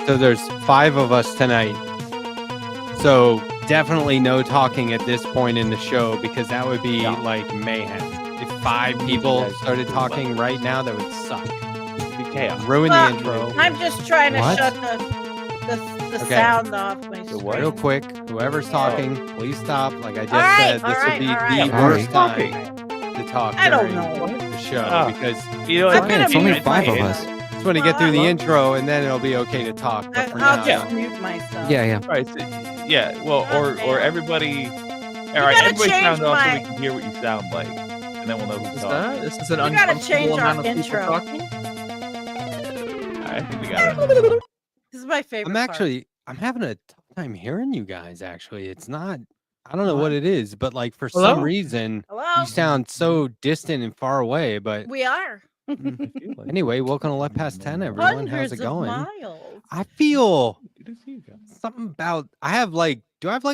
So there's 5 of us tonight. So definitely no talking at this point in the show because that would be like mayhem. If 5 people started talking right now, that would suck. It'd be chaos. Ruin the intro. I'm just trying to shut the sound off. Real quick, whoever's talking, please stop. Like I just said, this would be the worst time to talk during the show because it's only 5 of us. Just want to get through the intro and then it'll be okay to talk. But for now, I'll just mute myself. Yeah. Right. So, yeah. Well, or everybody. All right. Everybody sound off so we can hear what you sound like, and then we'll know who's talking. This is an uncomfortable amount of intro. people talking. I think we got it. This is my favorite. I'm having a tough time hearing you guys. Actually, it's not. I don't know what it is, but like for some reason, you sound so distant and far away. But we are. Anyway, welcome to Let Past 10, everyone. How's it going? Miles. I feel something about. Do I have like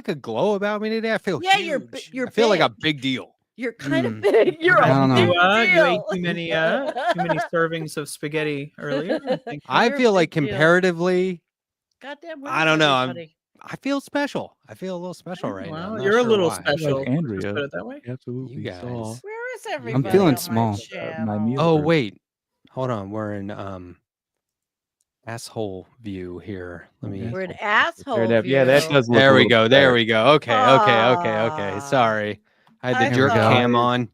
a glow about me today? I feel huge. You're I feel big. like a big deal. You're kind of big. You're a big You deal. ate too many servings of spaghetti earlier. I feel like comparatively. Goddamn. I don't know. I feel special. I feel a little special right now. You're a little special. Like Andrea. Let's put it that way. Absolutely. You guys. Where is everybody? I'm feeling small. Oh wait, hold on. We're in asshole view here. We're an asshole. Yeah, that does. Look there we go. better. There we go. Okay. Sorry, I had the jerk cam on.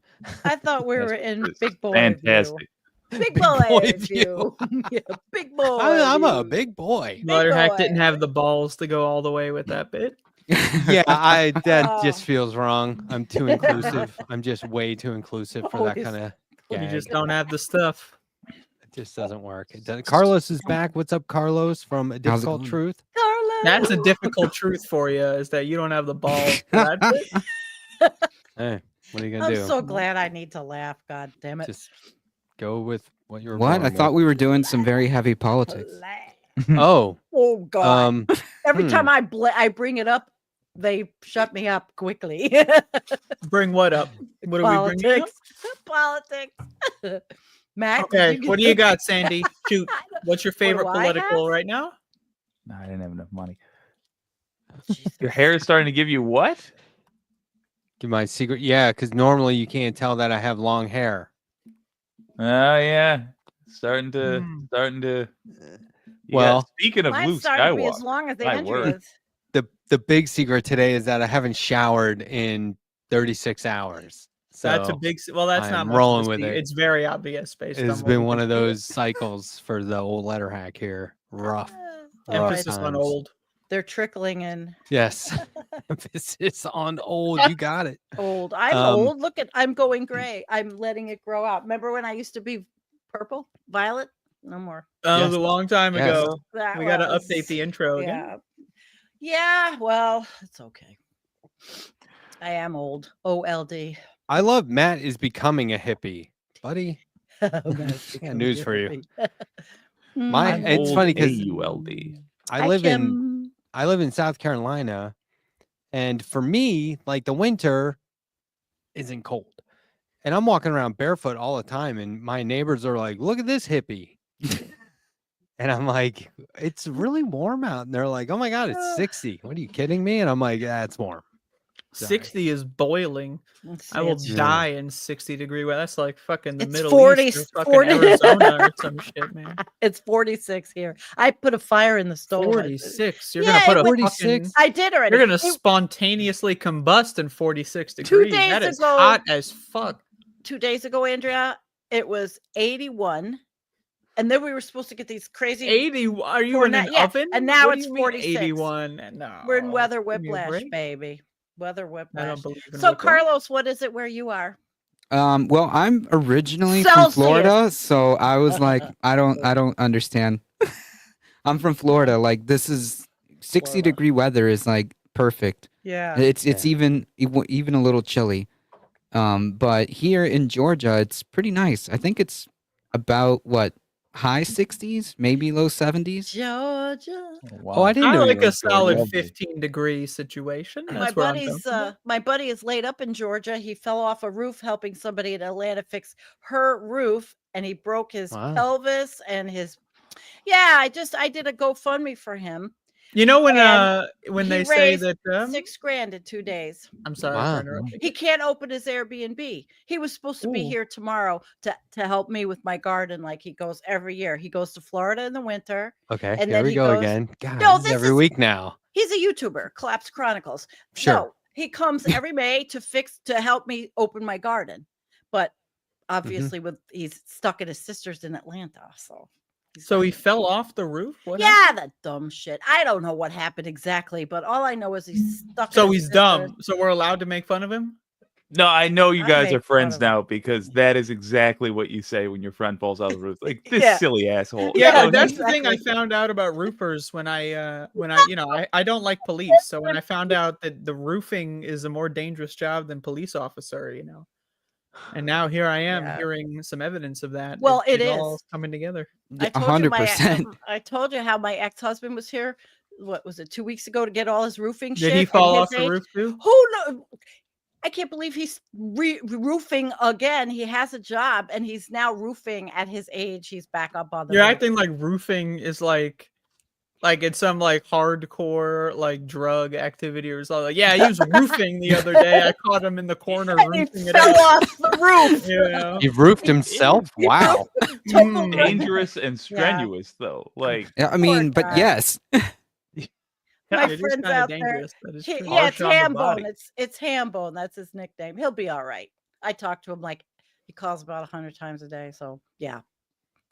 I thought we were in big boy Fantastic. view. Big boy view. Yeah, big boy. I'm a big boy. Letterhack didn't have the balls to go all the way with that bit. Yeah, that just feels wrong. I'm too inclusive. I'm just way too inclusive for that kind of. You just don't have the stuff. It just doesn't work. Carlos is back. What's up, Carlos from A Difficult Truth? Carlos. That's a difficult truth for you, is that you don't have the balls. For that bit. Hey, what are you gonna do? I'm so glad I need to laugh. God damn it. Just go with what you're. What? I thought we were doing some very heavy politics. Oh God! Every time I bring it up, they shut me up quickly. Bring what up? What are we bringing up? Politics. Mac. Okay, what do you got, Sandy? Shoot. What's your favorite political right now? No, I didn't have enough money. Your hair is starting to give you what? Give my secret. Yeah, because normally you can't tell that I have long hair. Oh yeah, starting to. Well, speaking of Luke Skywalker, as long as Andrea's. The big secret today is that I haven't showered in 36 hours. So that's a big. Well, that's not rolling with it. It's very obvious. It's been one of those cycles for the old Letterhack here. Rough. Emphasis on old. They're trickling in. Yes. Emphasis on old. You got it. Old. I'm old. Look I'm going gray. I'm letting it grow out. Remember when I used to be purple, violet? No more. That was a long time ago. We got to update the intro again. Yeah. Well, it's okay. I am old. OLD. I love Matt is becoming a hippie, buddy. News for you. It's funny because I live in South Carolina, and for me, like the winter isn't cold, and I'm walking around barefoot all the time, and my neighbors are like, "Look at this hippie," and I'm like, "It's really warm out," and they're like, "Oh my god, it's 60." What are you kidding me? And I'm like, "Yeah, it's warm." 60 is boiling. I will die in 60-degree weather. That's like fucking the Middle 40, East or fucking Arizona or some shit, man. It's 46 here. I put a fire in the stove. 46. You're gonna put a 46. I did already. You're gonna spontaneously combust in 46 degrees. 2 days that is ago, hot as fuck. 2 days ago, Andrea, it was 81. And then we were supposed to get these crazy 80. Are you in an oven? And now it's 46. 81. No. We're in weather whiplash, baby. Weather whiplash. So Carlos, what is it where you are? Well, I'm originally from Florida, so I was like, I don't understand. I'm from Florida. Like this is 60-degree weather is like perfect. Yeah. It's even a little chilly. But here in Georgia, it's pretty nice. I think it's about high 60s, maybe low 70s. Georgia. Oh, I didn't I know you like a lived in Georgia. solid 15-degree situation. My That's where I'm buddy's comfortable. my buddy is laid up in Georgia. He fell off a roof helping somebody in Atlanta fix her roof, and he broke his pelvis and his. Yeah, I did a GoFundMe for him. You know when they say that $6,000 in 2 days. I'm sorry for interrupting. He can't open his Airbnb. He was supposed to be here tomorrow to help me with my garden, like he goes every year. He goes to Florida in the winter. Okay, and here then we he go goes, again. God, No, this is every week now. He's a YouTuber, Collapse Chronicles. Sure. So he comes every May to help me open my garden, but obviously he's stuck at his sister's in Atlanta, so he fell off the roof? What happened? That dumb shit. I don't know what happened exactly, but all I know is he's stuck. So he's dumb. So we're allowed to make fun of him? No, I know you guys are friends now because that is exactly what you say when your friend falls out of the roof. Like this silly asshole. Yeah, that's the thing I found out about roofers when I I don't like police. So when I found out that the roofing is a more dangerous job than police officer, And now here I am hearing some evidence of that. Well, it is all coming together. 100%. I told you how my ex-husband was here. What was it, 2 weeks ago, to get all his roofing shit? Did he fall off the roof too? Who knows? I can't believe he's roofing again. He has a job and he's now roofing at his age. He's back up on the You're roof. acting like roofing is like it's some like hardcore like drug activity or something. Yeah, he was roofing the other day. I caught him in the corner roofing he it fell out. off the roof. Yeah. He roofed himself. Wow. Dangerous and strenuous though. Like I mean, but yes. My friend's out there. It's Hambone. It's Hambone. That's his nickname. He'll be all right. I talk to him like he calls about 100 times a day. So yeah.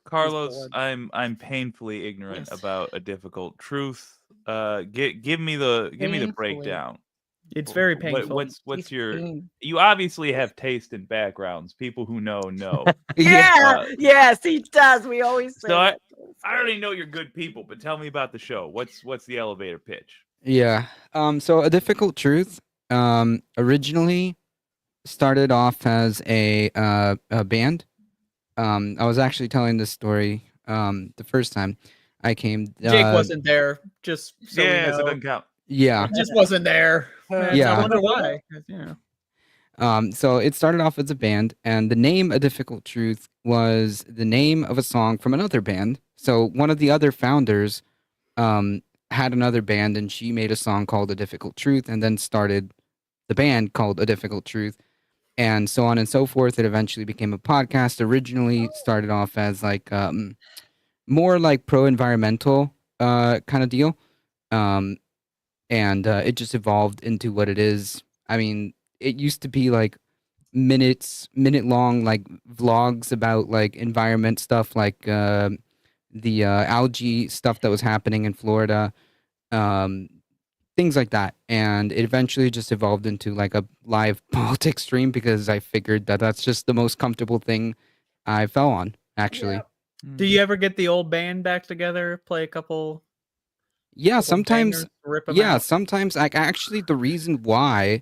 Carlos, I'm painfully ignorant about a difficult truth. Give me the breakdown. It's very painful. What's your? You obviously have taste in backgrounds. People who know. Yes, he does. We always say. So that. I already know you're good people, but tell me about the show. What's the elevator pitch? Yeah. So A Difficult Truth originally started off as a band. I was actually telling this story the first time I came. Jake wasn't there. Just so so it doesn't count. Yeah. Just wasn't there. Yeah. I wonder why. So it started off as a band, and the name A Difficult Truth was the name of a song from another band. So one of the other founders had another band, and she made a song called A Difficult Truth, and then started the band called A Difficult Truth, and so on and so forth. It eventually became a podcast. Originally started off as like more like pro-environmental kind of deal, and it just evolved into what it is. I mean, it used to be like minute long like vlogs about like environment stuff, like the algae stuff that was happening in Florida, things like that. And it eventually just evolved into like a live politics stream because I figured that that's just the most comfortable thing I fell on, actually. Yeah. Do you ever get the old band back together, play a couple? Yeah, sometimes. Bangers, rip 'em Yeah, out? sometimes. Like actually, the reason why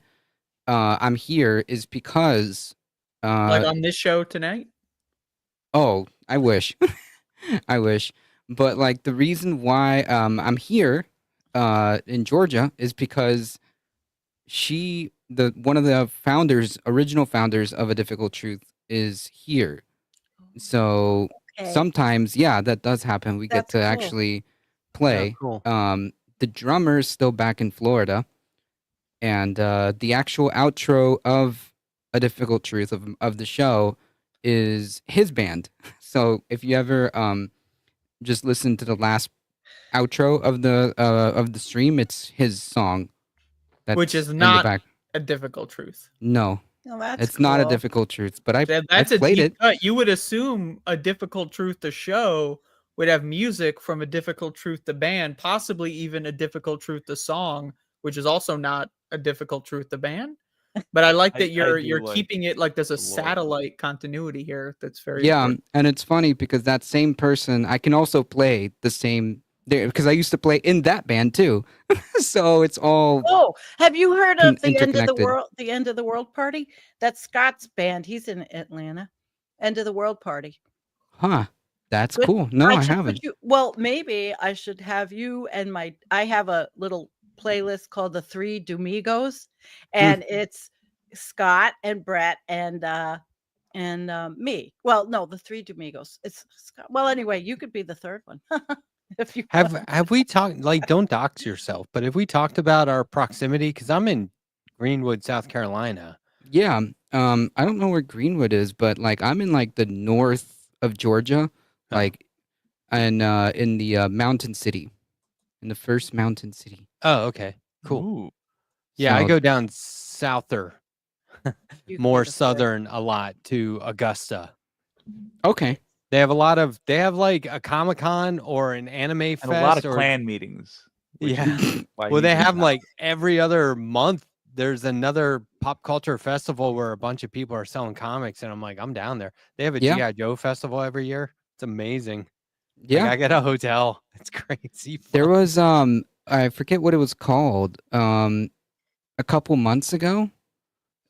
I'm here is because Like on this show tonight? Oh, I wish. I wish. But like the reason why I'm here in Georgia is because one of the original founders of A Difficult Truth is here. So sometimes, yeah, that does happen. We get to actually play. Oh, cool. The drummer's still back in Florida, and the actual outro of A Difficult Truth of the show is his band. So if you ever just listen to the last outro of the stream, it's his song. Which is in the not back. A Difficult Truth. No. Oh, that's It's not a cool. Difficult Truth, but I That's a played deep it. cut. You would assume A Difficult Truth the show would have music from A Difficult Truth the band, possibly even A Difficult Truth the song, which is also not A Difficult Truth the band. But I like that you're like keeping it like there's a the lore. satellite continuity here. That's very Yeah, important. and it's funny because that same person, I can also play the same there because I used to play in that band too. So it's all Oh, have you heard of the End of the interconnected. World? The End of the World Party? That's Scott's band. He's in Atlanta. End of the World Party. huh. That's cool. No, I should put haven't. well, maybe I should have you and I have a little playlist called the Three Domingos, and it's Scott and Brett and me. Well, no, the Three Domingos. It's Scott. Well, anyway, you could be the third one. If you have we talked, like, don't dox yourself, but have we talked about our proximity? Because I'm in Greenwood, South Carolina. Yeah. I don't know where Greenwood is, but like I'm in like the north of Georgia, like and in the mountain city. In the first mountain city. Oh, okay. Cool. Ooh. Yeah, I So- go down souther, could be more the third. southern a lot to Augusta. Okay. They have like a Comic-Con or an anime fest And a lot of or clan meetings. which yeah. is why Well, he's they in have town. like every other month. There's another pop culture festival where a bunch of people are selling comics, and I'm like, I'm down there. They have a Yeah. G.I. Joe festival every year. It's amazing. Yeah. Like, I get a hotel. It's crazy. There fun. was I forget what it was called. A couple months ago.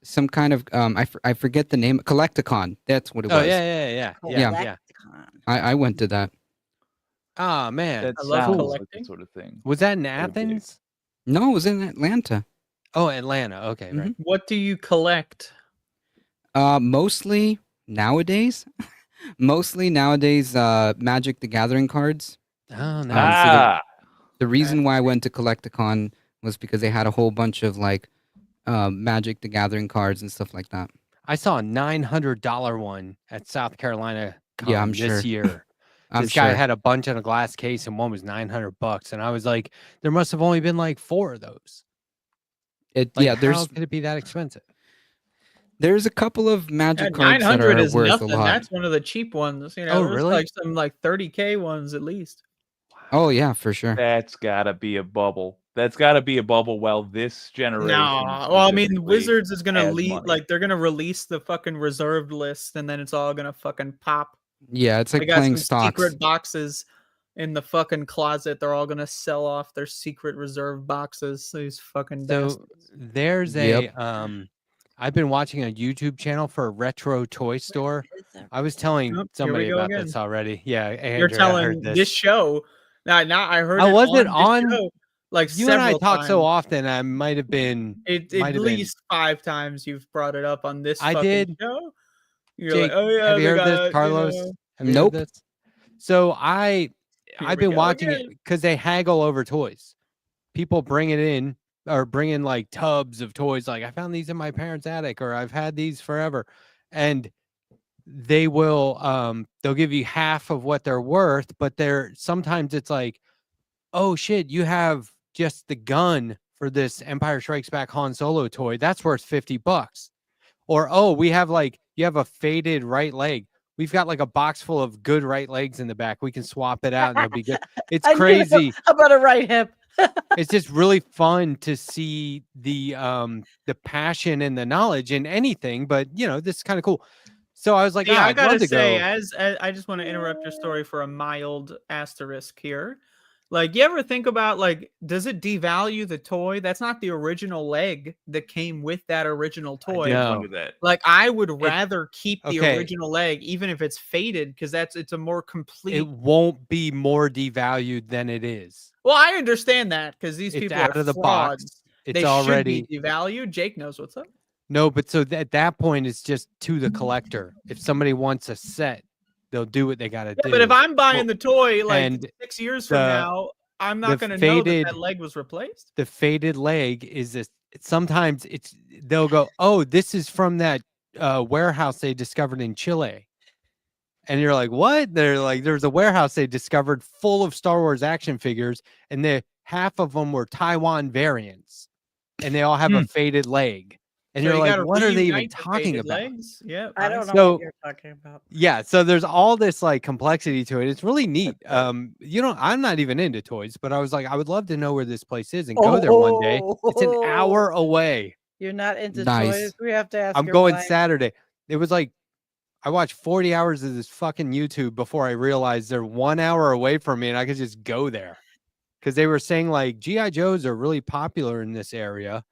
Some kind of I forget the name. Collecticon. That's what it Oh was. yeah. Collecticon. I went to that. Oh man, That I love sounds like collecting. the sort of thing. was that in Pretty big. Athens? No, it was in Atlanta. Oh, Atlanta. Okay, right. What do you collect? Mostly nowadays. Magic the Gathering cards. Oh, nice. Ah, The reason why I went to Collecticon was because they had a whole bunch of like Magic the Gathering cards and stuff like that. I saw a $900 one at South Carolina Yeah, I'm this sure. year. I'm This guy sure. had a bunch in a glass case, and one was $900, and I was like, there must have only been like 4 of those. Like, Yeah, how could it be that expensive? there's a couple of Yeah, Magic cards that 900 are is worth nothing. a lot. That's one of the cheap ones. You know, Oh, there's really? like some like 30K ones at least. Oh yeah, for sure. that's gotta be a bubble. That's gotta be a bubble. Well, this generation. No, well, I mean, specifically Wizards is gonna has lead money. like they're gonna release the fucking reserved list, and then it's all gonna fucking pop. Yeah, it's They like got playing some stocks. secret boxes in the fucking closet. They're all gonna sell off their secret reserve boxes. These fucking So bastards. there's Yep. I've been watching a YouTube channel for a retro toy store. I was telling Yep, here we somebody go about again. this already. Yeah, Andrea, You're I telling heard this show. Now I heard Oh, it was on it this on? show, like You and I several talk so times. often. I might have been. At might have been. least 5 times you've brought it up on this I fucking did. show. You're Jake, like, oh yeah, have you they heard got, this, Carlos? Have you heard Nope. this? So I've we been go watching it again. because they haggle over toys. People bring it in or bring in like tubs of toys. Like, I found these in my parents' attic, or I've had these forever, and they will they'll give you half of what they're worth, but sometimes it's like, oh shit, you have just the gun for this Empire Strikes Back Han Solo toy. That's worth $50. Or, oh, we have like, you have a faded right leg. We've got like a box full of good right legs in the back. We can swap it out and it'll be good. It's I knew crazy. about a right hip. It's just really fun to see the passion and the knowledge in anything, but you know, this is kind of cool. So I was like, Yeah, I I'd love gotta to say, go. as I just want to interrupt your story for a mild asterisk here. Like, you ever think about, like, does it devalue the toy? That's not the original leg that came with that original I toy. did No. wonder that. Like, I would rather keep the okay. original leg, even if it's faded, because it's a more complete. It won't be more devalued than it is. Well, I understand that because these It's people out are of the frauds. box. It's They already should be devalued. Jake knows what's up. no, but so at that point, it's just to the collector. If somebody wants a set, they'll do what they got to Yeah, do. but if I'm buying the toy like and 6 years from the- now, I'm not the going to know that faded- that leg was replaced. the faded leg is this. Sometimes they'll go, oh, this is from that warehouse they discovered in Chile. And you're like, what? They're like, there's a warehouse they discovered full of Star Wars action figures, and half of them were Taiwan variants, and they all have a faded leg. And So you're you like, gotta what are they even reunite the talking faded about? legs? Yeah, I don't know So- what you're talking about. Yeah, so there's all this like complexity to it. It's really neat. I'm not even into toys, but I was like, I would love to know where this place is and go there one day. It's an hour away. You're not into Nice. toys. We have to ask. I'm your going wife. Saturday. It was like I watched 40 hours of this fucking YouTube before I realized they're 1 hour away from me and I could just go there. Because they were saying like G.I. Joes are really popular in this area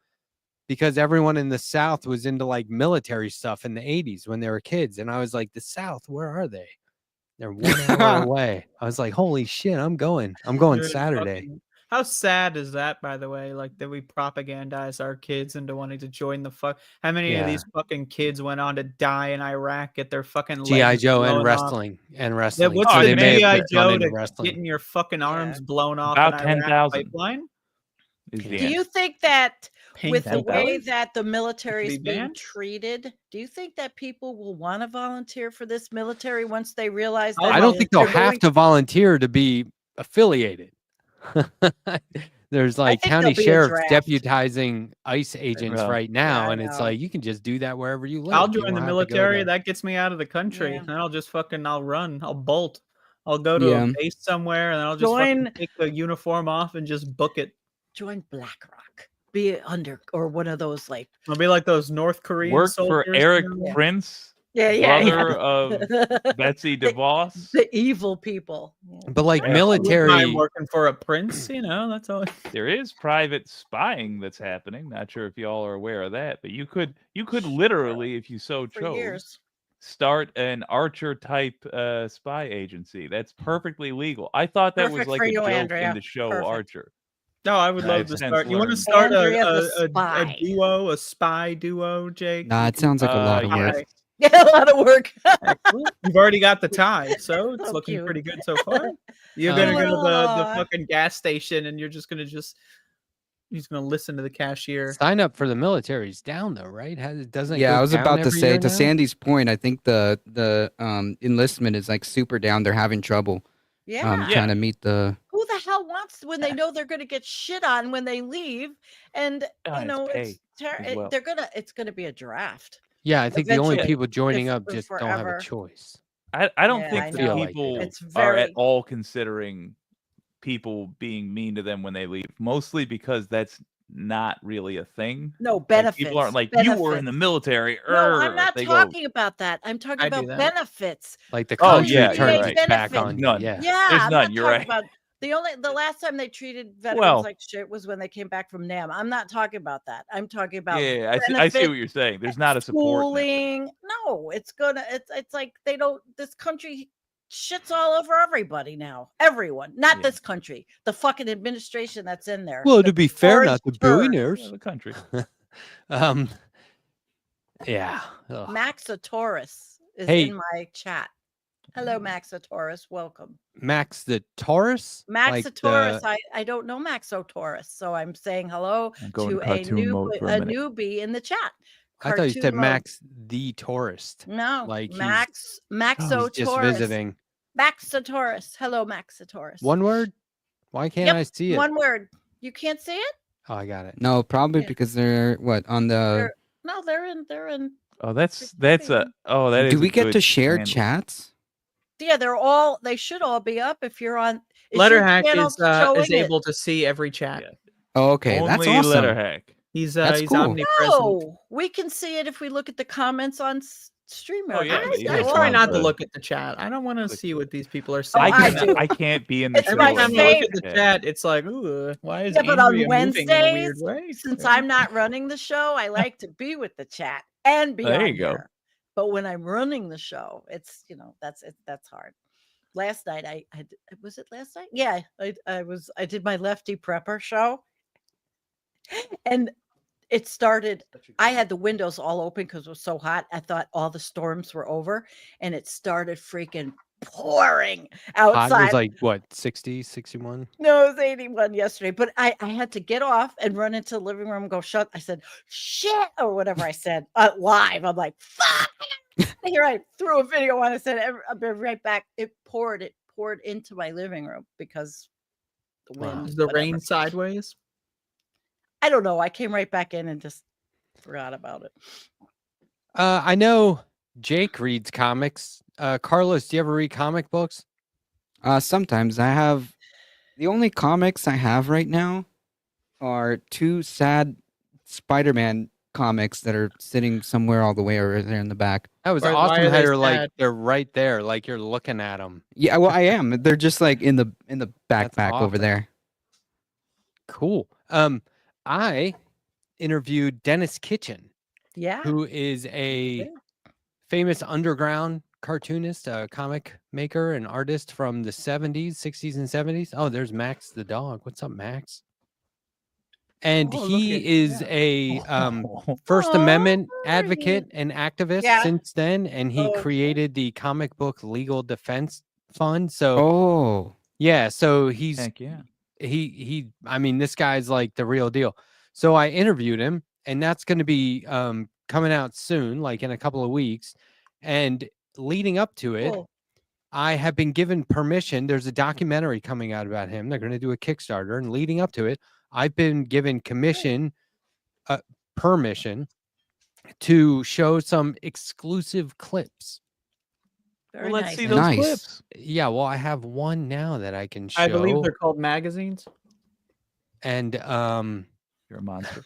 because everyone in the South was into like military stuff in the 80s when they were kids. And I was like, the South, where are they? They're 1 hour away. I was like, holy shit, I'm going Dude, Saturday. How sad is that, by the way? Like that we propagandize our kids into wanting to join the fuck. How many of these fucking kids went on to die in Iraq, get their fucking G.I. legs Joe blown and off? wrestling Yeah, what's the they may G.I. have gone Joe into to wrestling. getting your fucking arms blown off About in Iraq 10,000 pipeline? is the Do you answer. think that with the Painful. way that the military is be being banned? treated, do you think that people will want to volunteer for this military once they realize Oh, that I don't think they'll they're have going to volunteer to be affiliated. There's I like think county there'll be a sheriffs draft. deputizing ICE agents Well, right now, I and it's know. like you can just do that wherever you live. I'll You join don't the have to go military. to- That gets me out of the country. Yeah. And I'll run. I'll bolt. I'll go to a base somewhere and then I'll just fucking take the uniform off and just book it. Join BlackRock. Be under or one of those like I'll be like those North Korean Work soldiers. for Eric you know? Prince, yeah. brother of Betsy DeVos. the evil people. But like Yeah. military, I'm working for a prince, that's all. There is private spying that's happening. Not sure if y'all are aware of that, but you could literally, if you so For chose, years. start an Archer type spy agency. That's perfectly legal. I thought that was Perfect like for a you, joke Andrea. in the show Perfect. Archer. No, I would love I've to since start. You want to learned. start Andrea the a spy. duo, a spy duo, Jake? Nah, it sounds like a lot of work. Yes. Yeah, a lot of work. Excellent. You've already got the tie, so it's So looking cute. pretty good so far. You're gonna go to the Aw. fucking gas station and you're gonna listen to the cashier. sign up for the military is down though, right? Doesn't it Yeah, go I was down about to every say year to now? Sandy's point. I think the enlistment is like super down. They're having trouble Yeah. trying to meet the. Who the hell wants when they know they're going to get shit on when they leave? And And it's pay as well. it's gonna be a draft. Yeah, I think the only Eventually, people joining if- up if just don't have forever. a choice. I don't Yeah, think I the know. Feel like they people don't. It's are at very- all considering people being mean to them when they leave. Mostly because that's not really a thing. No Like, benefits. people aren't like, you were in the benefits. military. No, I'm not They go, talking about that. I'm talking I do about that. benefits. Like the Oh, country yeah, turns you're its back right. on you. None. Yeah. Yeah, There's I'm none, not you're talking right. about the last time they treated veterans Well- like shit was when they came back from NAM. I'm not talking about that. I'm talking about Yeah, I see benefits, what you're saying. There's not a support network. schooling. No, it's like they don't. This country shits all over everybody now. Everyone, not Yeah. this country. The fucking administration that's in there. Well, The to be fair, orange not the turd. billionaires. The country. Yeah. Ugh. Maxotaurus is Hey. in my chat. Hello, Maxotaurus. Welcome. Max the Taurus? Like Maxotaurus. the- I don't know Maxotaurus, so I'm saying hello I'm going to to a cartoon mode for a minute. newbie in the chat. I thought you said Cartoon mode. Max the tourist. No, like he's- Max He's Maxotaurus. just visiting. Maxotaurus. Hello, Maxotaurus. One word? Why can't Yep, I see it? One word. You can't see it? Oh, I got it. No, probably Yeah. because they're on the. They're- No, they're in. Oh, that is. Do we a get good to share handle. chats? Yeah, they should all be up if you're on. Is your Letterhack channel is showing it? able to see every chat. Yeah. Oh, okay, Only that's awesome. Letterhack. He's That's cool. omnipresent. No, we can see it if we look at the comments on StreamYard. Oh, yeah, but you I guys try want not to the- look at the chat. I don't want to Click see it. what these people are Oh, saying. I do. I can't be in the It's show. my Every time I look at the favorite. chat, it's like, ooh, why is Yeah, but on Andrea moving in a weird Wednesdays, way? since I'm not running the show, I like to be with the chat and be There on you go. here. But when I'm running the show, it's that's hard. Last night was it last night? Yeah, I did my lefty prepper show, and it started. I had the windows all open because it was so hot. I thought all the storms were over, and it started freaking pouring Hot outside. was like what, 60, 61? No, it was 81 yesterday, but I had to get off and run into the living room and go shut. I said, shit, or whatever I said live. I'm like, fuck. Here I threw a video on. I said, I'll be right back. It poured into my living room because the Wow. wind. Is the whatever. rain sideways? I don't know. I came right back in and just forgot about it. I know Jake reads comics. Carlos, do you ever read comic books? Sometimes I have. The only comics I have right now are two sad Spider-Man comics that are sitting somewhere all the way over there in the back. That was Why awesome are how they you're like sad? they're right there, like you're looking at them. Yeah, well, I am. They're just like in the That's backpack over awesome. there. Cool. I interviewed Dennis Kitchen, Yeah. who is a famous underground cartoonist, a comic maker, and artist from the 70s, 60s, and 70s. Oh, there's Max the dog. What's up, Max? And he is a First Amendment advocate and activist since then, and he created the Comic Book Legal Defense Fund. So, so he's he. I mean, this guy's like the real deal. So I interviewed him, and that's going to be coming out soon, like in a couple of weeks. And leading up to it, I have been given permission. There's a documentary coming out about him. They're going to do a Kickstarter, and leading up to it, I've been given permission to show some exclusive clips. Let's see those clips. Yeah, well, I have one now that I can show. I believe they're called magazines. And you're a monster.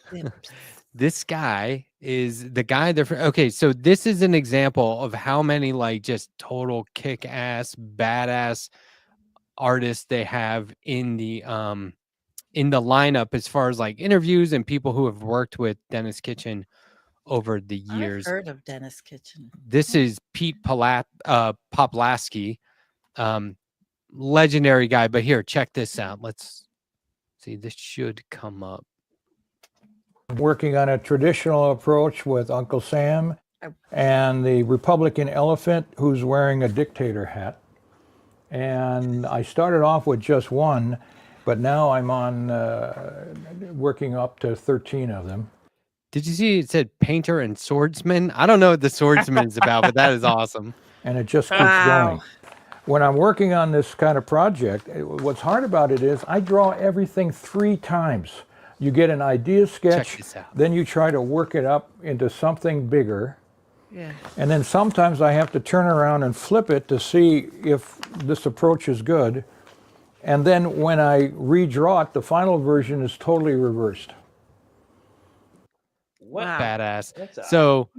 This guy is the guy that okay, so this is an example of how many like just total kick-ass badass artists they have in the lineup as far as like interviews and people who have worked with Dennis Kitchen over the years. I've heard of Dennis Kitchen. This is Pete Poplaski, legendary guy. But here, check this out. Let's see. This should come up. Working on a traditional approach with Uncle Sam and the Republican elephant who's wearing a dictator hat. And I started off with just one, but now I'm on working up to 13 of them. Did you see it said painter and swordsman? I don't know what the swordsman is about, but that is awesome. And it just keeps going. When I'm working on this kind of project, what's hard about it is I draw everything 3 times. You get an idea sketch, then you try to work it up into something bigger. Yeah. And then sometimes I have to turn around and flip it to see if this approach is good. And then when I redraw it, the final version is totally reversed. Wow. Badass. So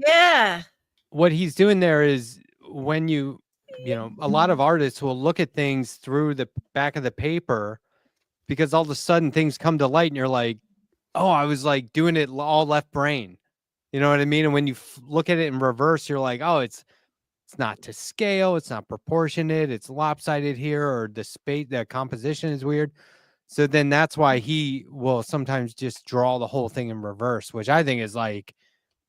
what he's doing there is when you know, a lot of artists will look at things through the back of the paper because all of a sudden things come to light and you're like, oh, I was like doing it all left brain. You know what I mean? And when you look at it in reverse, you're like, oh, it's not to scale. It's not proportionate. It's lopsided here, or the composition is weird. So then that's why he will sometimes just draw the whole thing in reverse, which I think is like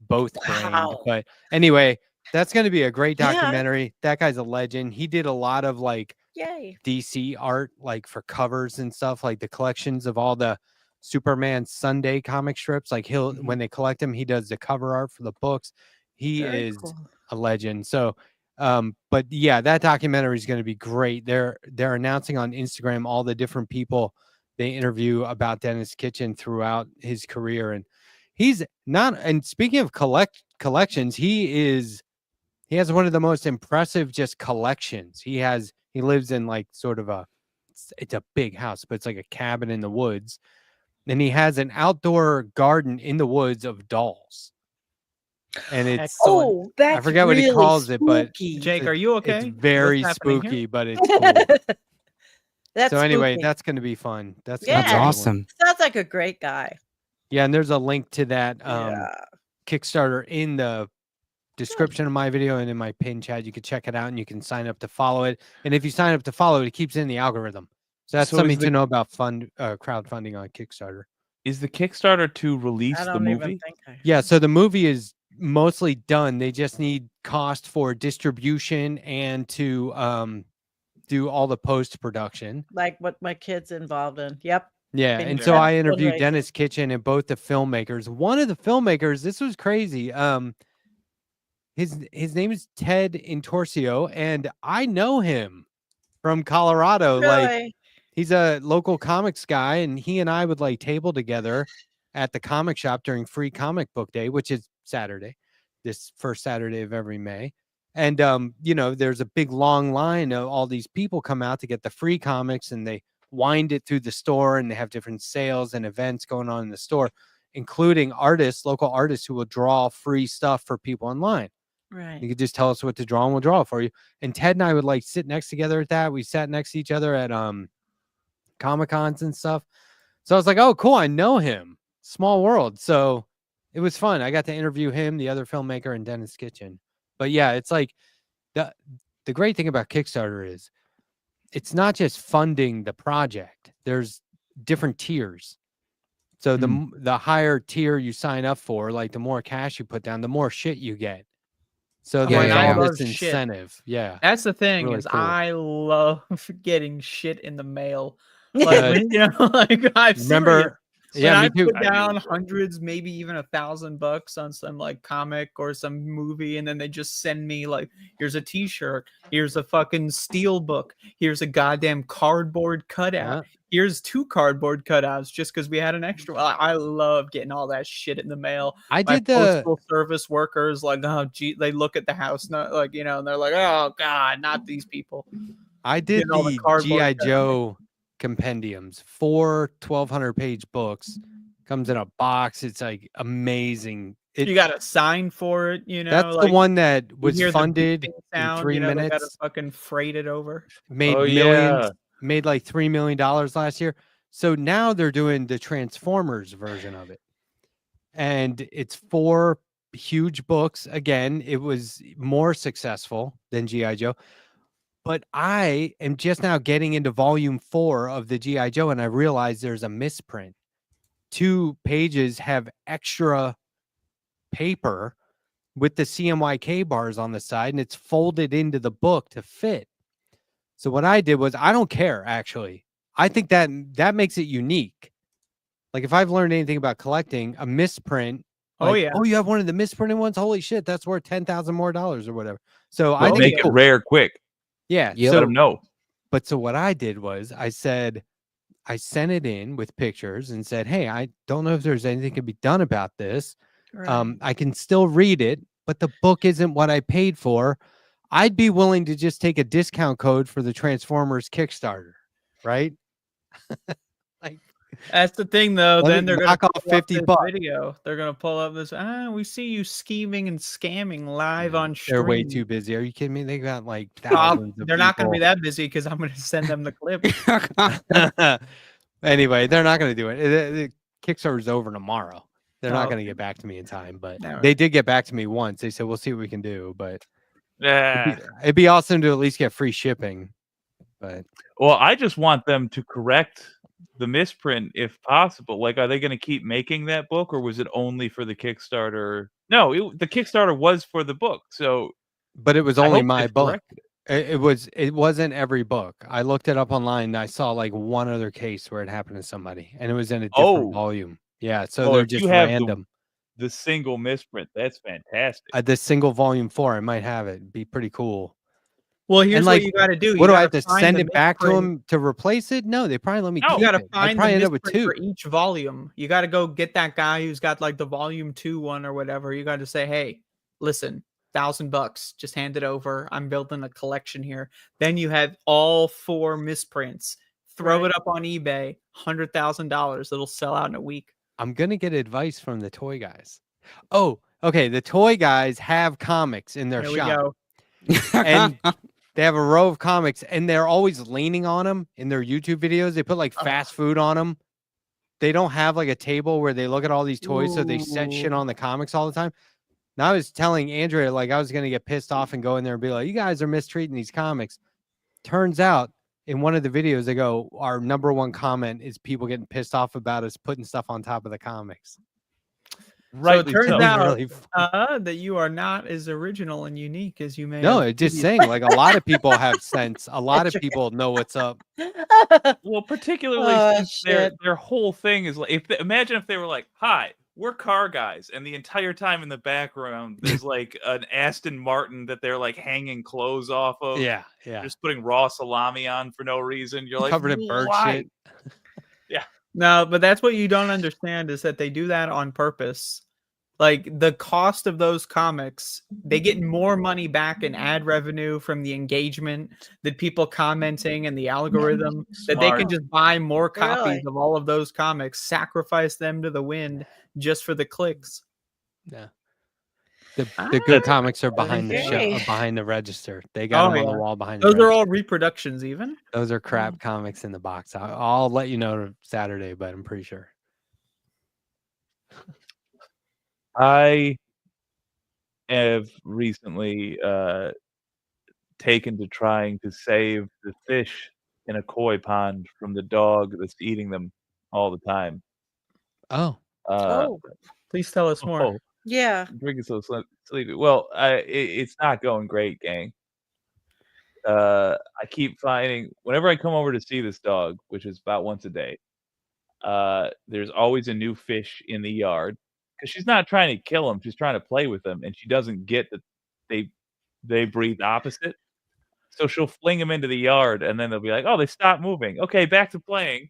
both brain. But anyway, that's going to be a great documentary. That guy's a legend. He did a lot of like DC art, like for covers and stuff, like the collections of all the Superman Sunday comic strips. Like when they collect them, he does the cover art for the books. He is a legend. So, but yeah, that documentary is going to be great. They're announcing on Instagram all the different people they interview about Dennis Kitchen throughout his career. And he's not, and speaking of collections, he has one of the most impressive just collections. He lives in like sort of it's a big house, but it's like a cabin in the woods. And he has an outdoor garden in the woods of dolls. And it's I forget what he calls it, but Jake, are you okay? It's very spooky, but it's cool. So anyway, that's going to be fun. That's awesome. Sounds like a great guy. Yeah, and there's a link to that Kickstarter in the description of my video and in my pin chat. You can check it out and you can sign up to follow it. And if you sign up to follow it, it keeps it in the algorithm. So that's something to know about crowdfunding on Kickstarter. Is the Kickstarter to release the movie? Yeah, so the movie is mostly done. They just need cost for distribution and to do all the post-production. Like what my kid's involved in. Yep. Yeah, and so I interviewed Dennis Kitchen and both the filmmakers. One of the filmmakers, this was crazy. His name is Ted Intorcio, and I know him from Colorado. Really? Like, he's a local comics guy, and he and I would like table together at the comic shop during Free Comic Book Day, which is Saturday, this first Saturday of every May. And you know, there's a big long line of all these people come out to get the free comics, and they wind it through the store, and they have different sales and events going on in the store, including local artists who will draw free stuff for people online. Right. You could just tell us what to draw and we'll draw it for you. And Ted and I would like sit next together at that. We sat next to each other at Comic-Cons and stuff. So I was like, oh, cool. I know him. Small world. So it was fun. I got to interview him, the other filmmaker, and Dennis Kitchen. But yeah, it's like the great thing about Kickstarter is it's not just funding the project. There's different tiers. So the higher tier you sign up for, like the more cash you put down, the more shit you get. So there's all this incentive. Shit. Yeah. That's the thing really is cool. I love getting shit in the mail. Like, you know, like I remember. Yeah, I put down hundreds, maybe even $1,000 on some like comic or some movie, and then they just send me like, here's a T-shirt, here's a fucking steel book, here's a goddamn cardboard cutout, here's 2 cardboard cutouts just because we had an extra. I love getting all that shit in the mail. I did the postal service workers like, oh gee, they look at the house, not like, you know, and they're like, oh god, not these people. I did the G.I. Joe compendiums, 4 1,200-page books, comes in a box. It's like amazing. You got to sign for it, you know. That's like, the one that was funded in 3 minutes. They got to fucking freight it over. Made millions. Made like $3 million last year. So now they're doing the Transformers version of it, and it's 4 huge books. Again, it was more successful than G.I. Joe. But I am just now getting into volume 4 of the G.I. Joe, and I realize there's a misprint. 2 pages have extra paper with the CMYK bars on the side, and it's folded into the book to fit. So what I did was, I don't care, actually. I think that makes it unique. Like, if I've learned anything about collecting, a misprint. Like, oh, you have one of the misprinted ones? Holy shit, that's worth $10,000 more or whatever. So I think make it rare quick. Yeah, so, let them know. But so what I did was I sent it in with pictures and said, hey, I don't know if there's anything can be done about this. Right. I can still read it, but the book isn't what I paid for. I'd be willing to just take a discount code for the Transformers Kickstarter, right? Like, that's the thing, though. Then they're knock off $50. Video. They're gonna pull up this. We see you scheming and scamming live on stream. They're way too busy. Are you kidding me? They got like thousands of They're not gonna be that busy because I'm gonna send them the clip. Anyway, they're not gonna do it. The Kickstarter's over tomorrow. They're not gonna get back to me in time, but they did get back to me once. They said we'll see what we can do, but it'd be awesome to at least get free shipping. But well, I just want them to correct the misprint if possible. Like, are they going to keep making that book, or was it only for the Kickstarter? No, the Kickstarter was for the book. So, but it was only my book. It wasn't every book. I looked it up online and I saw like one other case where it happened to somebody, and it was in a different volume. Yeah, so they're just random. The single misprint. That's fantastic. The single volume 4, I might have it. It'd be pretty cool. Well, here's what you got to do. What do I have to send it back to them to replace it? No, they probably let me keep it. You got to find the misprint for each volume. You got to go get that guy who's got like the volume 2 one or whatever. You got to say, hey, listen, $1,000, just hand it over. I'm building a collection here. Then you have all 4 misprints. Throw it up on eBay, $100,000. It'll sell out in a week. I'm gonna get advice from the toy guys. Oh, okay. The toy guys have comics in their shop, and they have a row of comics, and they're always leaning on them in their YouTube videos. They put like fast food on them. They don't have like a table where they look at all these toys, so they set shit on the comics all the time. Now I was telling Andrea, like, I was gonna get pissed off and go in there and be like, "You guys are mistreating these comics." Turns out, in one of the videos, they go, our #1 comment is people getting pissed off about us putting stuff on top of the comics. Right. So it turns out that you are not as original and unique as you may. No, it's just saying, like, a lot of people have sense. A lot of people know what's up. Well, particularly since their whole thing is like, imagine if they were like, "Hi, we're car guys," and the entire time in the background there's like an Aston Martin that they're like hanging clothes off of. Yeah. Just putting raw salami on for no reason. You're like, covered in bird shit. Yeah. No, but that's what you don't understand is that they do that on purpose. Like the cost of those comics, they get more money back in ad revenue from the engagement, the people commenting and the algorithm, that they can just buy more copies of all of those comics, sacrifice them to the wind just for the clicks. Yeah. The good comics are behind the show, behind the register. They got them on the wall behind. Those are all reproductions, even. Those are crap comics in the box. I'll let you know Saturday, but I'm pretty sure. I have recently taken to trying to save the fish in a koi pond from the dog that's eating them all the time. Oh. Please tell us more. Yeah. Drinking so sleepy. Well, it's not going great, gang. I keep finding whenever I come over to see this dog, which is about once a day, there's always a new fish in the yard because she's not trying to kill them; she's trying to play with them, and she doesn't get that they breathe opposite. So she'll fling them into the yard, and then they'll be like, "Oh, they stopped moving. Okay, back to playing."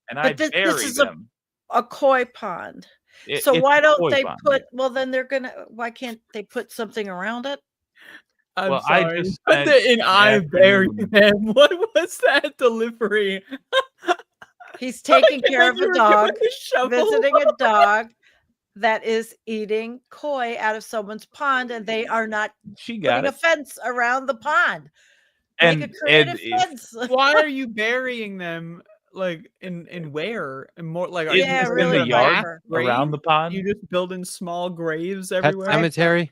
And I bury them. A koi pond. So why don't they put? Well, then why can't they put something around it? I'm sorry. I buried them. What was that delivery? He's taking care of a dog, visiting a dog that is eating koi out of someone's pond, and they are not putting a fence around the pond. Make a creative fence. Why are you burying them? Like in where? And more like in the yard around the pond. You just building small graves Pet everywhere. cemetery.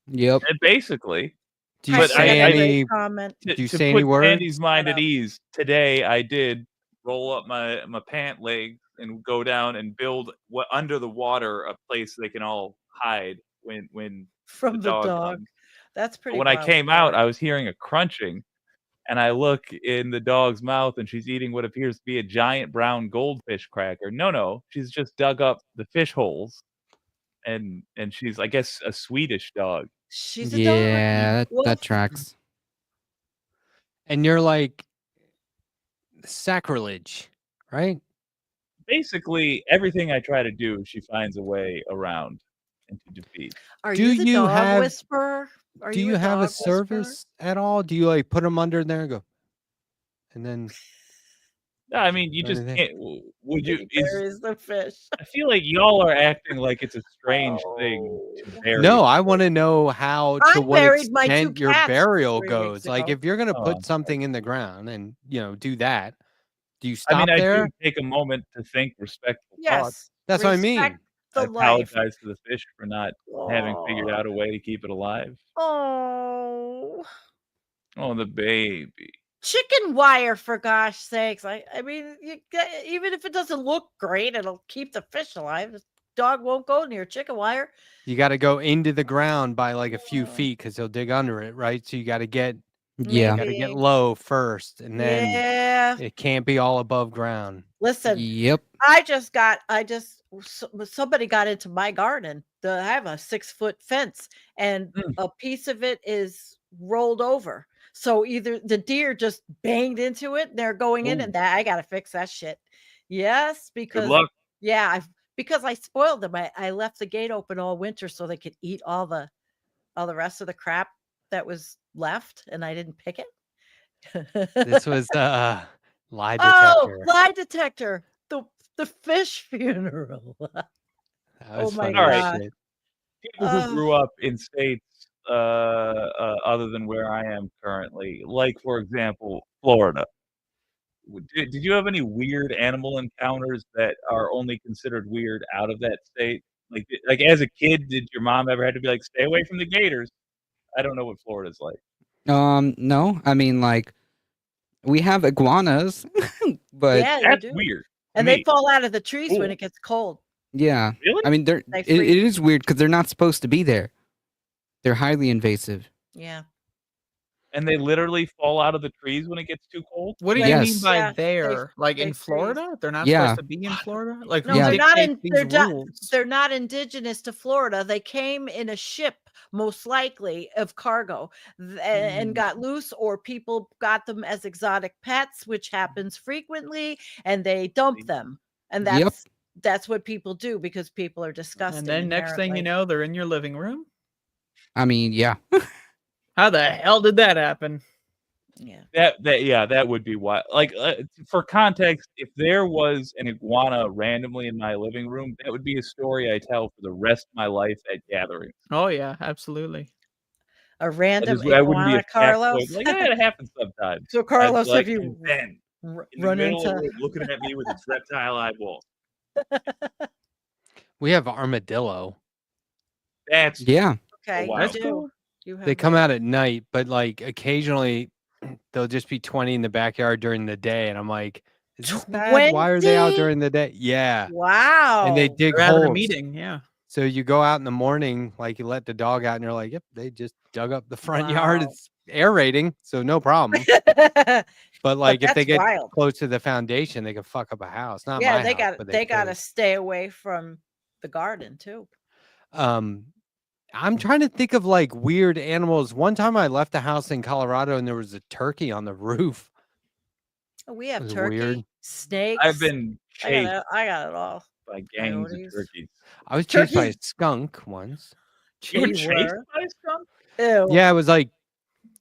Yep. And basically. Do you say any? Do you say any words? Andy's mind at ease. Today I did roll up my pant leg and go down and build under the water a place they can all hide when from the dog. Comes. That's pretty. But when I came out, I was hearing a crunching, and I look in the dog's mouth, and she's eating what appears to be a giant brown goldfish cracker. No, she's just dug up the fish holes, and she's, I guess, a Swedish dog. She's a dog. That tracks. And you're like, sacrilege, right? Basically, everything I try to do, she finds a way around and to defeat. Are you the dog whisperer? Do you have a service at all? Do you like put them under there and go, and then? No, I mean, you just can't. Would you? Buries the fish. I feel like y'all are acting like it's a strange thing to bury. No, I want to know how to what extent your burial goes. Like, if you're gonna put something in the ground and do that, do you stop there? I do take a moment to think respectful thoughts. That's what I mean. I apologize to the fish for not having figured out a way to keep it alive. Oh, the baby. Chicken wire, for gosh sakes. I mean, even if it doesn't look great, it'll keep the fish alive. The dog won't go near chicken wire. You got to go into the ground by like a few feet because he'll dig under it, right? So you got to get low first, and then it can't be all above ground. Listen, somebody got into my garden. I have a 6-foot fence, and a piece of it is rolled over. So either the deer just banged into it, they're going in, and I got to fix that shit. Yes, because good luck. Because I spoiled them. I left the gate open all winter so they could eat all the rest of the crap that was left, and I didn't pick it. This was lie detector. Oh, lie detector. The fish funeral. Oh my God. People who grew up in states other than where I am currently, like, for example, Florida. Did you have any weird animal encounters that are only considered weird out of that state? Like as a kid, did your mom ever have to be like, stay away from the gators? I don't know what Florida's like. No. I mean, like, we have iguanas, but that's weird. And they fall out of the trees when it gets cold. Yeah. Really? I mean, it is weird because they're not supposed to be there. They're highly invasive. Yeah. And they literally fall out of the trees when it gets too cold? What do you mean by there? Like in Florida? They're not supposed to be in Florida? Like, no, they're not indigenous to Florida. They came in a ship, most likely, of cargo and got loose, or people got them as exotic pets, which happens frequently, and they dump them. And that's what people do because people are disgusting. And then next thing you know, they're in your living room. I mean, yeah. How the hell did that happen? Yeah. That would be wild. Like, for context, if there was an iguana randomly in my living room, that would be a story I tell for the rest of my life at gatherings. Oh yeah, absolutely. A random iguana, Carlos. Like, it happens sometimes. So Carlos, if you run into looking at me with its reptile eyeballs. We have armadillo. That's okay. That's cool. They come out at night, but like occasionally there'll just be 20 in the backyard during the day, and I'm like, is this bad? Why are they out during the day? Yeah. Wow. And they dig They're holes. having a meeting, yeah. So you go out in the morning, like you let the dog out, and you're like, yep, they just dug up the front yard. It's aerating, so no problem. But like if they get close to the foundation, they can fuck up a house. Not my house, but they got to stay away from the garden too. I'm trying to think of like weird animals. One time I left a house in Colorado and there was a turkey on the roof. We have turkey, snakes. I've been chased. I got it all. By gangs of turkeys. I was chased by a skunk once. You were chased by a skunk? Ew. Yeah, it was like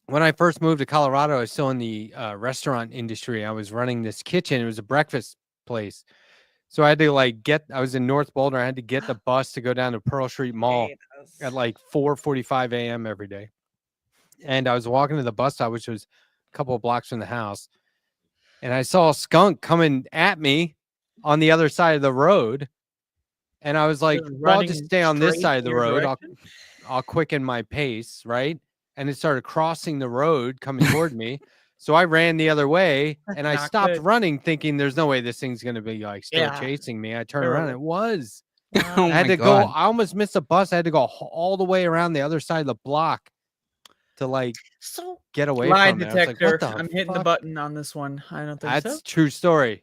when I first moved to Colorado, I was still in the restaurant industry. I was running this kitchen. It was a breakfast place. So I had to I was in North Boulder. I had to get the bus to go down to Pearl Street Mall at like 4:45 a.m. every day. And I was walking to the bus stop, which was a couple of blocks from the house. And I saw a skunk coming at me on the other side of the road. And I was like, well, I'll just stay on this side of the road. I'll quicken my pace, right? And it started crossing the road coming toward me. So I ran the other way and I stopped running thinking there's no way this thing's going to be like still chasing me. I turned around. It was. I had to go. I almost missed a bus. I had to go all the way around the other side of the block to get away lie from detector. Like, I'm hitting the button on this one. I don't think that's true story.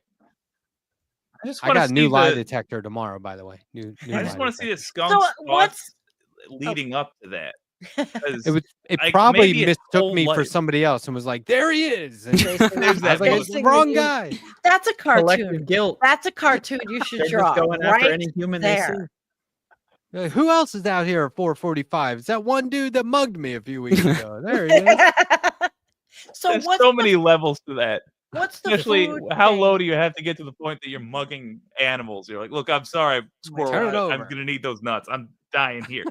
I got a new lie detector tomorrow, by the way. I just want to see the skunk spots leading up to that. It probably mistook me for somebody else and was like, there he is. And I was like, it's the wrong guy. That's a cartoon. Collective guilt. That's a cartoon you should draw. Going after any human there. They see. Who else is out here at 4:45? It's that one dude that mugged me a few weeks ago. There he is. There's so many levels to that. What's the Especially how low do you have to get to the point that you're mugging animals? You're like, look, I'm sorry, squirrel. I'm gonna need those nuts. I'm dying here.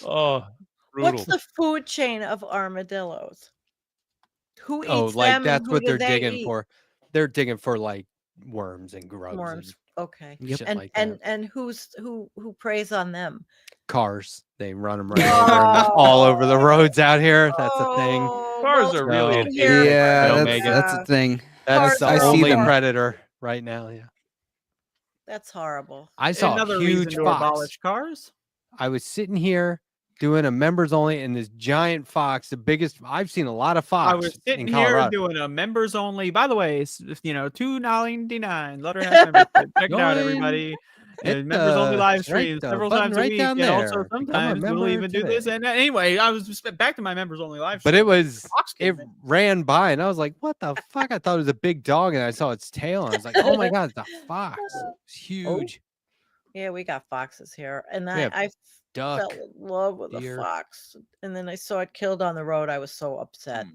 Oh, brutal. What's the food chain of armadillos? Who eats them? Oh, like that's what they're digging eat? for. They're digging for like worms and grubs. Worms. Okay. Shit and like that. and who preys on them? Cars. They run them right over all over the roads out here. That's a thing. Cars are really that's a thing. That's the only predator right now. Yeah. That's horrible. I saw another huge reason to fox. abolish cars. I was sitting here doing a members only, and this giant fox, the biggest. I've seen a lot of fox. I was sitting in here Colorado. doing a members only. By the way, $2.99 Letterhack membership. Check it out, everybody. Members only live streams several times a week. And also sometimes we'll even do this. And anyway, I was just back to my members only live stream. But it ran by, and I was like, "What the fuck?" I thought it was a big dog, and I saw its tail, and I was like, "Oh my god, it's a fox! It's huge." Yeah, we got foxes here, and I fell in love with a fox, and then I saw it killed on the road. I was so upset.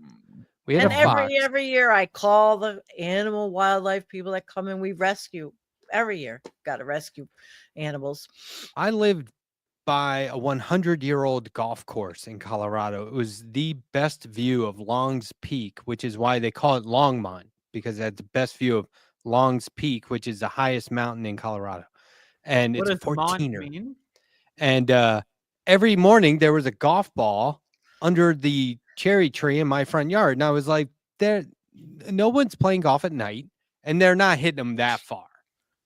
We had a fox. Every year I call the animal wildlife people that come in. We rescue every year. Got to rescue animals. I lived by a 100-year-old golf course in Colorado. It was the best view of Long's Peak, which is why they call it Longmont, because it had the best view of Long's Peak, which is the highest mountain in Colorado. And what it's does 14er. Mean? And every morning there was a golf ball under the cherry tree in my front yard. And I was like, no one's playing golf at night, and they're not hitting them that far.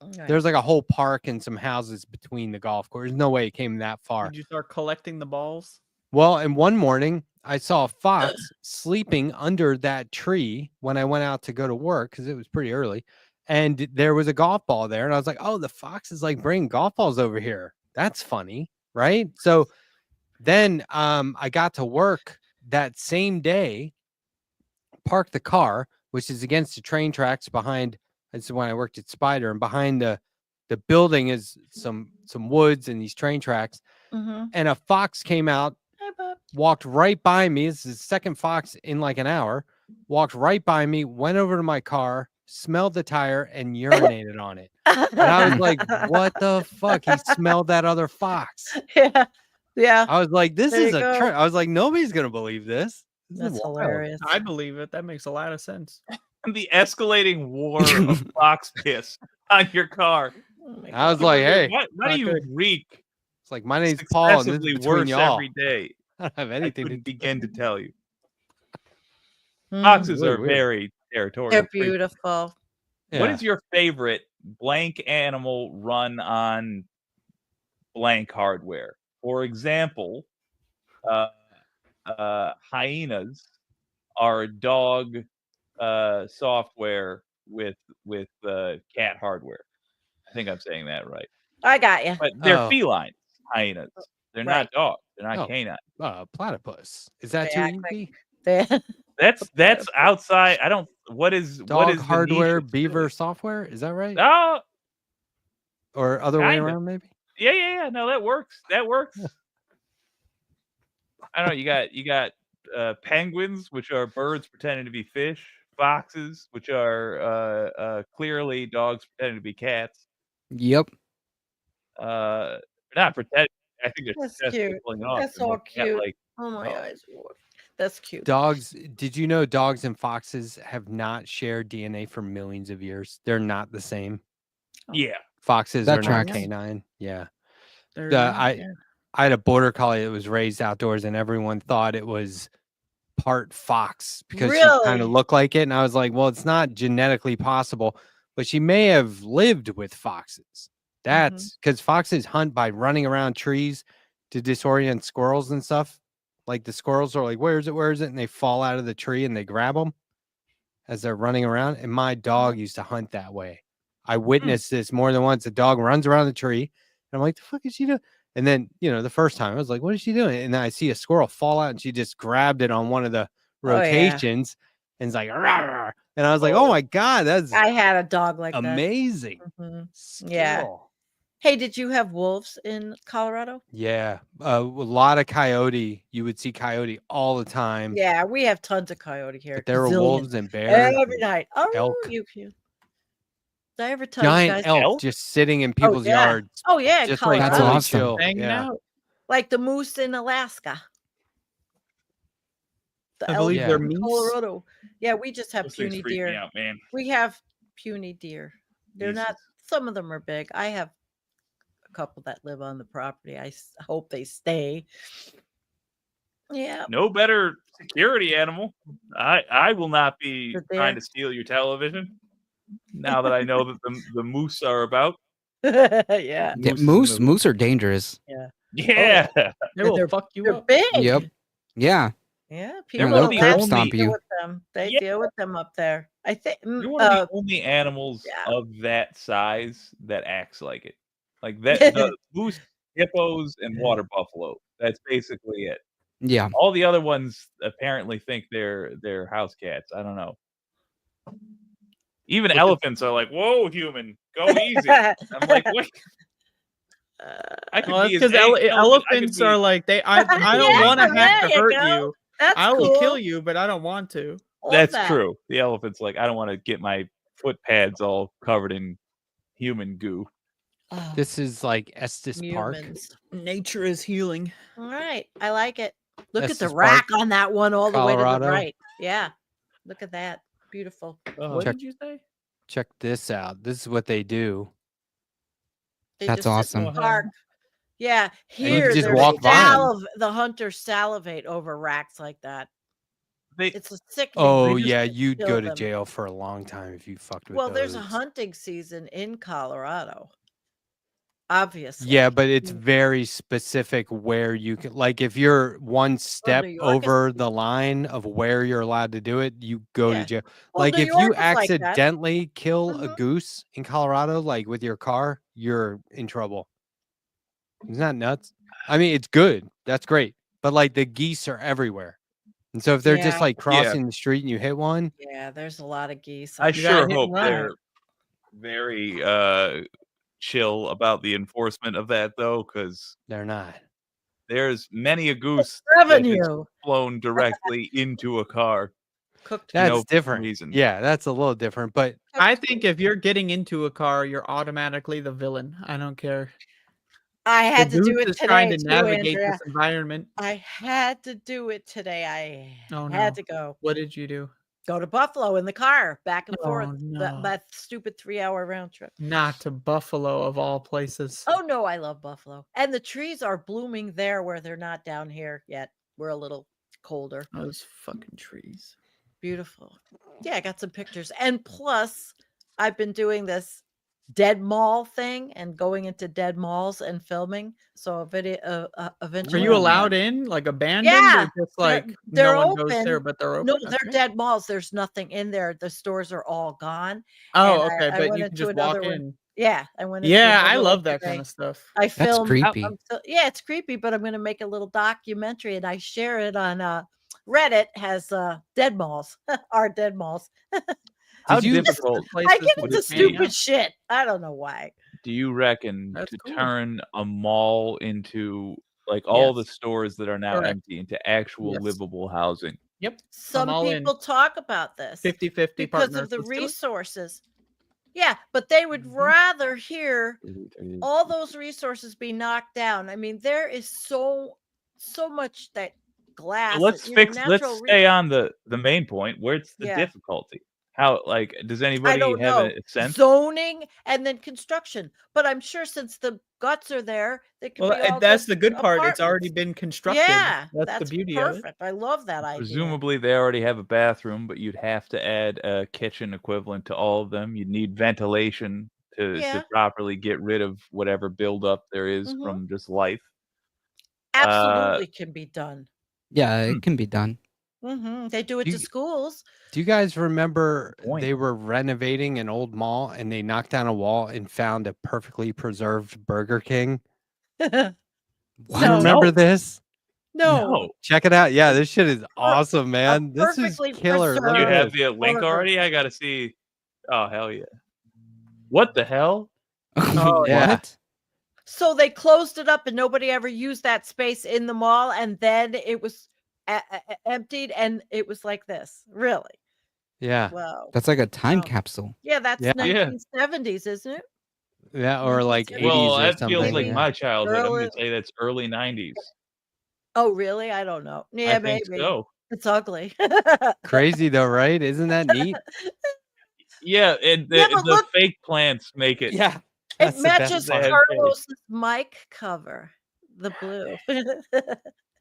Okay. There's like a whole park and some houses between the golf course. No way it came that far. Did you start collecting the balls? Well, and one morning I saw a fox sleeping under that tree when I went out to go to work because it was pretty early. And there was a golf ball there. And I was like, oh, the fox is like bringing golf balls over here. That's funny. Right. So then I got to work that same day, parked the car, which is against the train tracks behind. This is when I worked at Spider, and behind the building is some woods and these train tracks. Mm-hmm. And a fox came out, walked right by me. This is the second fox in like an hour. Walked right by me, went over to my car, smelled the tire, and urinated on it. And I was like, "What the fuck?" He smelled that other fox. Yeah. I was like, "This is a trend." I was like, "Nobody's gonna believe this." That's hilarious. I believe it. That makes a lot of sense. The escalating war of fox piss on your car. I was like, hey, why do you reek It's like, my name's Paul, and this is Successively between worse y'all. every day. I don't have I anything to couldn't do. begin to tell you. Mm. Foxes Really are weird. very territorial. They're creatures. beautiful. What Yeah. is your favorite blank animal run on blank hardware? For example, hyenas are dog software with cat hardware. I think I'm saying that right. I got you. But they're Oh. feline hyenas. They're Right. not dogs. They're not Oh. canine. Platypus. Is that They too act easy? That's outside. I don't. What is Dog the hardware, niche it's beaver doing? software. Is that right? Oh, Or other way kind of. around, maybe? Yeah. No, that works. That works. I don't know. You got penguins, which are birds pretending to be fish. Foxes, which are clearly dogs pretending to be cats. Yep. Not pretending. I think they're That's successfully cute. pulling it off. That's They're more all cute. cat-like. Oh my Oh. eyes. That's cute. Dogs. Did you know dogs and foxes have not shared DNA for millions of years? They're not the same. Yeah. Foxes That are tracks. not canine. Yeah. They're not, I had a border collie that was raised outdoors, and everyone thought it was part fox because she kind Really? of looked like it. And I was like, well, it's not genetically possible, but she may have lived with foxes. That's because foxes hunt by running around trees to disorient squirrels and stuff. Like the squirrels are like, where is it? Where is it? And they fall out of the tree and they grab them as they're running around. And my dog used to hunt that way. I witnessed this more than once. A dog runs around the tree, and I'm like, the fuck is she doing? And then, the first time I was like, what is she doing? And then I see a squirrel fall out, and she just grabbed it on one of the rotations and it's like, "Rawr." And I was like, oh my God, that's I had a dog like amazing. that. Mhm. Skill. Yeah. Hey, did you have wolves in Colorado? Yeah. A lot of coyote. You would see coyote all the time. Yeah, we have tons of coyote here. But there were Gazillion. wolves and bears. Every night. Oh, elk. you cute. Did I ever tell you Giant guys? elk just sitting in people's yards. Oh yeah, in Just like Colorado. That's totally awesome. chill. hanging Yeah. out. Like the moose in Alaska. The I elk believe Yeah. they're in meese. Colorado. Yeah, we just have Those things puny freak me deer. out, man. We have puny deer. They're not. Nieces. Some of them are big. I have a couple that live on the property. I hope they stay. Yeah. No better security animal. I will not be They're trying there. to steal your television. Now that I know that the moose are about. Yeah. Yeah, Moose in the- moose are dangerous. Yeah. They will They're- fuck you They're up. big. Yep. Yeah. Yeah. They're People one they'll of the curb only- stomp deal you. with them. They Yeah. deal with them up there. I think. You're one of the only animals yeah. of that size that acts like it. Like that the moose, hippos, and water buffalo. That's basically it. Yeah. All the other ones apparently think they're house cats. I don't know. Even elephants are like, "Whoa, human, go easy." I'm like, "What?" I could Well, be that's as because angry- I could elephants be- are like I don't Yeah, want to there have to you hurt go. you. That's I will cool. kill you, but I don't want to. Love That's that. true. The elephant's like, I don't want to get my foot pads all covered in human goo. Oh, This is like Estes Park. humans. Nature is healing. All right. I like it. Look at the Estes rack Park, on that one all the way to Colorado. the right. Yeah. Look at that. Beautiful. What Check- did you say? Check this out. This is what they do. They That's just sit in awesome. the park. Yeah. you Here, just they're walk by 'em. the hunters salivate over racks like that. They It's a sickening. Oh They just yeah, you'd kill go to them. jail for a long time if you fucked with Well, those. there's a hunting season in Colorado. Obviously. Yeah, but it's very specific where you can, like, if you're one step New York is- over the line of where you're allowed to do it, you go Yeah. to jail. Well, Like, New if York you is like that. accidentally kill a Mhm. goose in Colorado, like with your car, you're in trouble. Isn't that nuts? I mean, it's good. That's great. But like the geese are everywhere. And so if they're just Yeah. like crossing the street and you hit one, Yeah, there's a lot of geese. I up You there. gotta sure hit hope and run. they're very chill about the enforcement of that though, because they're not. there's many a goose that has Revenue. flown directly into a car. Cooked That's no different. reason. Yeah, that's a little different. But I think if you're getting into a car, you're automatically the villain. I don't care. I had The to do goose it is trying today to too, navigate Andrea. this environment. I had to do it today. I Oh, had no. to go. What did you do? go to Buffalo in the car, back and forth. Oh, no. That stupid 3-hour round trip. Not to Buffalo of all places. Oh no, I love Buffalo. And the trees are blooming there where they're not down here yet. We're a little colder. Those fucking trees. Beautiful. Yeah, I got some pictures. And plus, I've been doing this dead mall thing and going into dead malls and filming. So a video eventually. Are you allowed in, like abandoned? Yeah, or just like they're no one goes open. there, but they're open. No, Okay. they're dead malls. There's nothing in there. The stores are all gone. Oh, And okay, I but went you can into just walk another in. one. Yeah, I went. Into Yeah, I another love one that today. kind of stuff. I That's filmed. creepy. Yeah, it's creepy, but I'm going to make a little documentary and I share it on Reddit. Has dead malls, our dead malls. How Did you- difficult I get would into it be stupid shit. I don't know why. do you reckon That's to cool. turn a mall into like all the Yes. stores that are now Correct. empty into actual Yes. livable housing? Yep. Some all in. people talk about this 50-50 because partners. of the Let's do it. resources. Yeah, but they would rather hear all those resources be knocked down. I mean, there is so much that glass. Let's you know, let's natural stay on the main point. Where's the Yeah. difficulty? How, like, does I anybody don't have know. a sense? Zoning and then construction. But I'm sure since the guts are there, they could Well, be all that's just the good part. It's already apartments. been constructed. Yeah, that's the beauty of it. perfect. I love that idea. Presumably they already have a bathroom, but you'd have to add a kitchen equivalent to all of them. You'd need ventilation to Yeah. properly get rid of whatever buildup there is Mhm. from just life. Absolutely can be done. Yeah, it can be done. They do it Do to you- schools. Do you guys remember Point. they were renovating an old mall and they knocked down a wall and found a perfectly preserved Burger King? No. Do you remember No. this? No. Check it out. Yeah, this shit is awesome, man. This is perfectly killer. Look preserved- You at have this. the link Burger. already? I gotta see. Oh hell yeah! What the hell? Oh, Yeah. What? So they closed it up and nobody ever used that space in the mall. And then it was emptied and it was like this. Really? Yeah. Wow. That's like a time Wow. capsule. Yeah, that's Yeah. 1970s, isn't it? Yeah, or like 1970s. 80s Well, or that something. feels like yeah. my childhood. I'm Early- gonna say that's early '90s. Oh, really? I don't know. Yeah, I think maybe. so. It's ugly. Crazy though, right? Isn't that neat? Yeah, and Yeah, the but look- fake plants make it. Yeah. It That's the best matches part. Carlos's mic cover, the blue.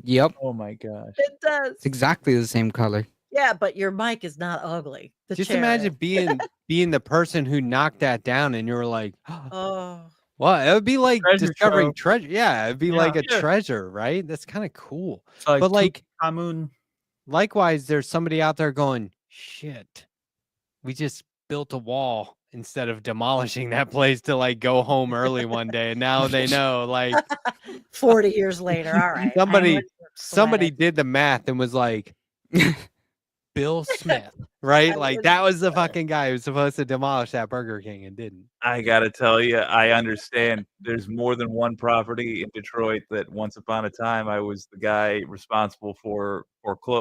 Yep. Oh my gosh. It does. It's exactly the same color. Yeah, but your mic is not ugly. The Just chair imagine is. being the person who knocked that down and you were like, Oh, well, it would be like Treasure discovering trove. treasure. Yeah, it'd be Yeah. like a Yeah. treasure, right? That's kind of cool. It's like But like Tutankhamun. likewise, there's somebody out there going, shit, we just built a wall instead of demolishing that place to like go home early one day. And now they know like 40 years later. All right. Somebody- I'm somebody sweating. did the math and was like, Bill Smith, right? I Like wouldn't that was the sweat. fucking guy who was supposed to demolish that Burger King and didn't. I gotta tell you, I understand. There's more than one property in Detroit that once upon a time I was the guy responsible for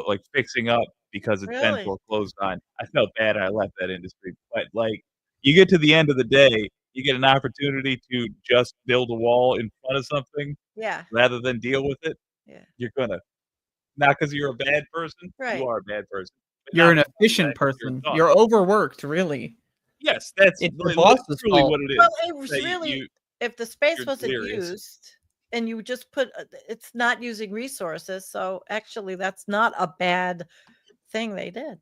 like fixing up because it's been Really? foreclosed on. I felt bad I left that industry, but like you get to the end of the day, you get an opportunity to just build a wall in front of something Yeah. rather than deal with it. Yeah. You're gonna not because you're a bad person. Right. You are a bad person. but You're not an because efficient of that, you're a person. dog. You're overworked, really. Yes, that's It's your li- boss's truly fault. what it is. Well, it was that really, if the space you're wasn't delirious. used and you just put, it's not using resources. So actually, that's not a bad thing they did.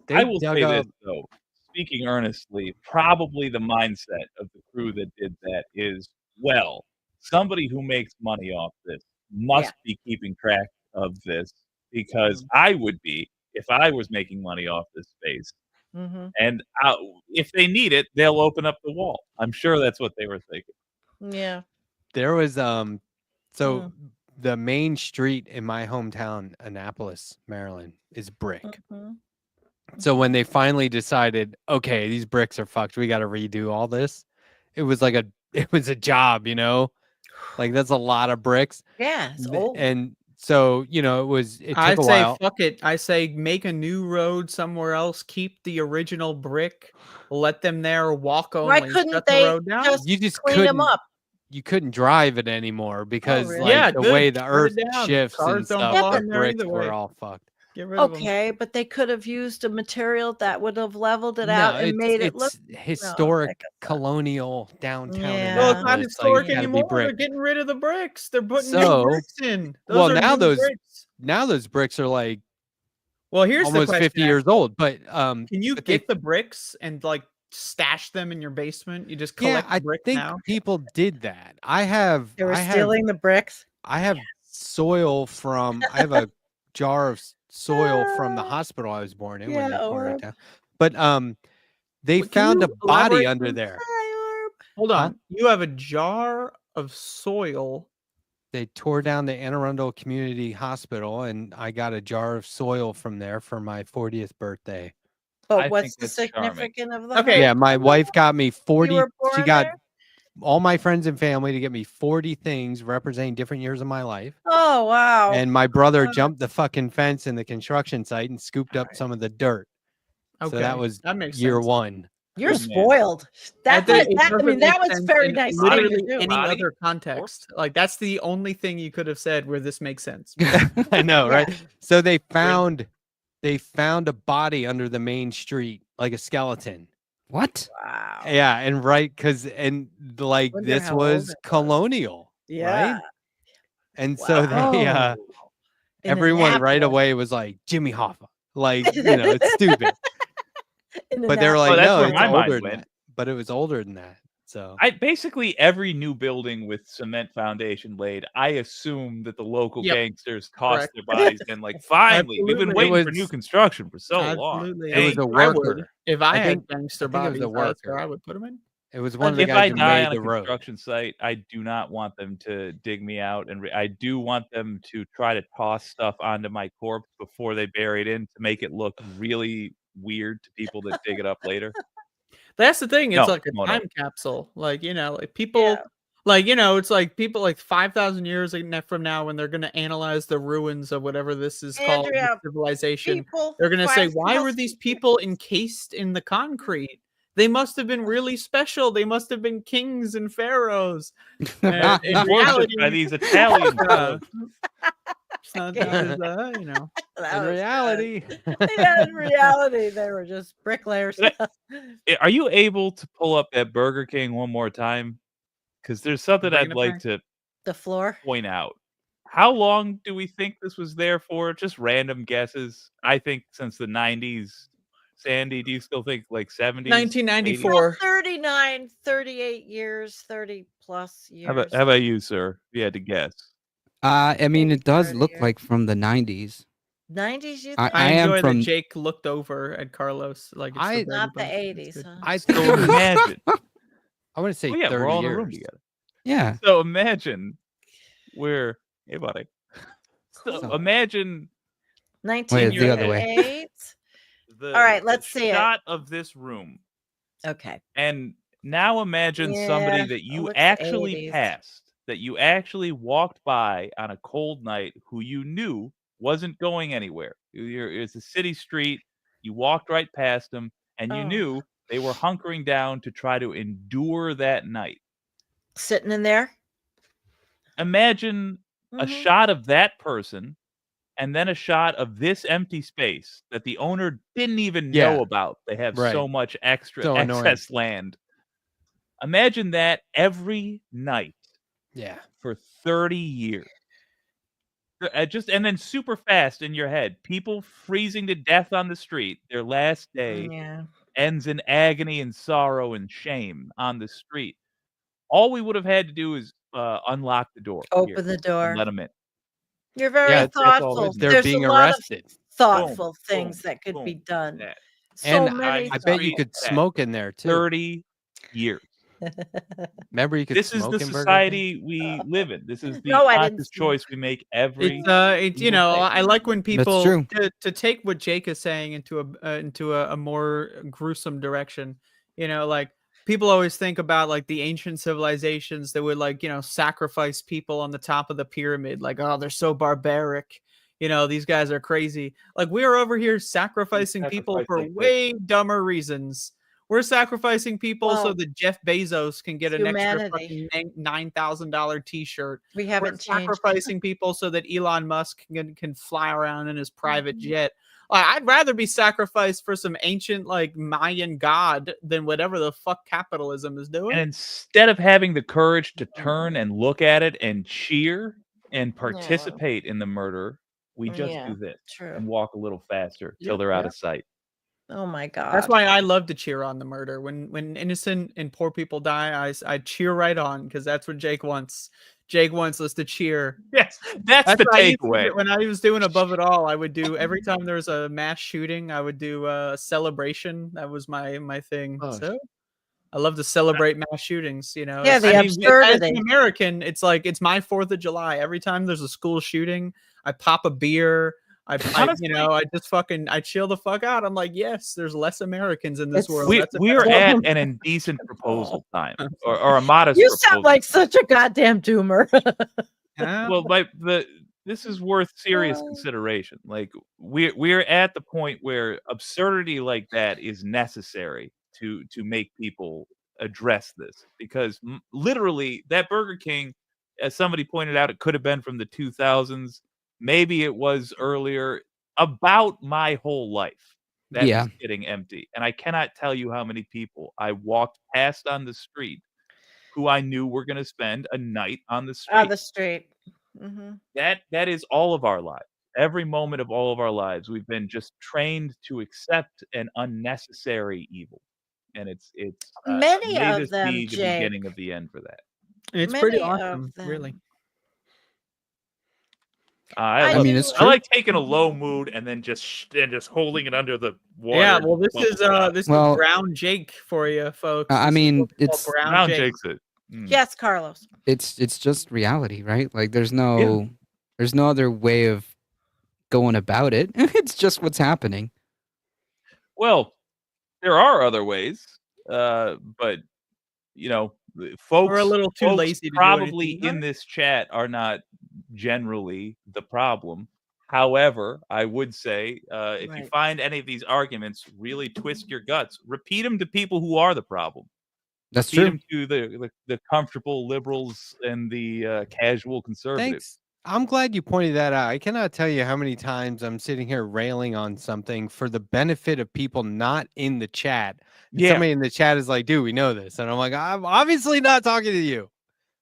I will dug say up- this though, speaking earnestly, probably the mindset of the crew that did that is, well, somebody who makes money off this must be keeping track of this because I would be if I was making money off this space. Mm-hmm. And if they need it, they'll open up the wall. I'm sure that's what they were thinking. Yeah. There was so Mm. the main street in my hometown, Annapolis, Maryland, is brick. Mhm. So when they finally decided, okay, these bricks are fucked, we got to redo all this. It was like it was a job, you know, like that's a lot of bricks. Yeah. It's old. And so, you know, it took I a say while. fuck it. I say make a new road somewhere else. Keep the original brick. Let them there. Walk only. Why couldn't shut they the road down. just You just clean them couldn't, up? you couldn't drive it anymore because really? like Yeah, the good. way the Shut it earth down. shifts Cars and don't stuff, belong the there bricks either were way. all fucked. Get rid of them. Okay, but they could have used a material that would have leveled it out and made it look historic colonial downtown. Yeah. Well, it's not historic gotta be anymore. They're brick. getting rid of the bricks. They're putting new bricks in. Well, are now new bricks. those bricks are like Well, here's the almost question, 50 years old. But can you get the bricks and like stash them in your basement? You just collect the bricks now? I think people did that. They were stealing the bricks. I have soil from I have a jar of soil from the hospital I was born in when they tore it down. But they found a body under there. Hold on. You have a jar of soil. They tore down the Anne Arundel Community Hospital, and I got a jar of soil from there for my 40th birthday. But what's the significance of that? Okay. Yeah, my wife got me 40. She got there? all my friends and family to get me 40 things representing different years of my life. Oh, wow. And my brother jumped the fucking fence in the construction site and scooped up some of the dirt. Okay. So that was makes year sense. one. You're spoiled. That was very nice. Literally any other context. Like that's the only thing you could have said where this makes sense. I know, right? So they found a body under the main street, like a skeleton. What? Wow. Yeah, and this was colonial. Yeah. Right? And so they everyone right away was like Jimmy Hoffa. Like, it's stupid. But they were like, no, it's older than that. But it was older than that. So basically every new building with cement foundation laid, I assume that the local gangsters tossed their bodies in. Like, finally, we've been waiting for new construction for so long. It was a worker. If I had gangster bodies, that's where I would put them in. It was one of the if guys I who die made on the a road. construction site, I do not want them to dig me out, and I do want them to try to toss stuff onto my corpse before they bury it in to make it look really weird to people that dig it up later. That's the thing. It's like a time capsule. Like, like people, it's like people like 5,000 years from now when they're going to analyze the ruins of whatever this is called, civilization. They're going to say, why were these people encased in the concrete? They must have been really special. They must have been kings and pharaohs. In reality, by these Italian In reality. In reality, they were just bricklayers. Are you able to pull up that Burger King one more time? Because there's something I'd like to point out. How long do we think this was there for? Just random guesses. I think since the 90s. Sandy, do you still think like 70s? 1994. 39, 38 years, 30 plus years. How about you, sir? If you had to guess. I mean, it does look like from the 90s. 90s, you think? I enjoy that Jake looked over at Carlos like it's not the 80s. Huh? I still imagine. I want to say 30 we're all years. in a room together. Yeah. So imagine hey, buddy. So imagine 1988. All right, let's see shot of this room. Okay. And now imagine somebody that you actually passed, that you actually walked by on a cold night who you knew wasn't going anywhere. It's a city street. You walked right past them, and you knew they were hunkering down to try to endure that night. Sitting in there? Imagine a shot of that person and then a shot of this empty space that the owner didn't even know about. They have so much excess land. Imagine that every night. Yeah. For 30 years. And then super fast in your head. People freezing to death on the street. Their last day ends in agony and sorrow and shame on the street. All we would have had to do is unlock the door. Open the door. And let them in. You're very thoughtful. They're being arrested. Thoughtful things that could be done. And I bet you could smoke in there too. 30 years. Remember, you could. This is the society we live in. This is the conscious choice we make every. I like when people to take what Jake is saying into a more gruesome direction. Like people always think about like the ancient civilizations that would sacrifice people on the top of the pyramid. Like, oh, they're so barbaric. These guys are crazy. Like we're over here sacrificing people for way dumber reasons. We're sacrificing people so Well, that Jeff Bezos can get an extra humanity. fucking $9,000 T-shirt. We We're haven't changed. sacrificing people so that Elon Musk can fly around in his private jet. I'd rather be sacrificed for some ancient like Mayan god than whatever the fuck capitalism is doing. And instead of having the courage to turn and look at it and cheer and participate in the murder, we just Yeah, do this true. and walk a little faster till they're out of sight. Oh my God. That's why I love to cheer on the murder. When innocent and poor people die, I cheer right on because that's what Jake wants. Jake wants us to cheer. Yes, that's the what I used to takeaway. do. When I was doing Above It All, I would do every time there was a mass shooting, I would do a celebration. That was my thing. Oh, So I love to celebrate mass shootings. You know, Yeah, the as absurdity. an American, it's like it's my 4th of July. Every time there's a school shooting, I pop a beer. I chill the fuck out. I'm like, yes, there's less Americans in this world. We're at an indecent proposal time, or a modest. You proposal. sound like such a goddamn doomer. Well, this is worth serious consideration. Like we're at the point where absurdity like that is necessary to make people address this, because literally that Burger King, as somebody pointed out, it could have been from the 2000s. Maybe it was earlier. About my whole life, that is getting empty. And I cannot tell you how many people I walked past on the street who I knew were going to spend a night on the street. On the street. Mm-hmm. That is all of our lives. Every moment of all of our lives, we've been just trained to accept an unnecessary evil. And it's many may of this them, be the Jake. beginning of the end for that. It's Many pretty of awesome, them. really. I it's I true. like taking a low mood and then just holding it under the water. Yeah, well, this is Brown Jake for you, folks. I mean, it's Brown Jake. Jake's it. Yes, Carlos. It's just reality, right? Like there's no other way of going about it. It's just what's happening. Well, there are other ways, but you know, folks, we're a little too lazy to probably do anything. in this chat are not generally the problem. However, I would say if you find any of these arguments really twist your guts, repeat them to people who are the problem. That's repeat true. them to the comfortable liberals and the casual conservatives. Thanks. I'm glad you pointed that out. I cannot tell you how many times I'm sitting here railing on something for the benefit of people not in the chat. And somebody in the chat is like, dude, we know this. And I'm like, I'm obviously not talking to you.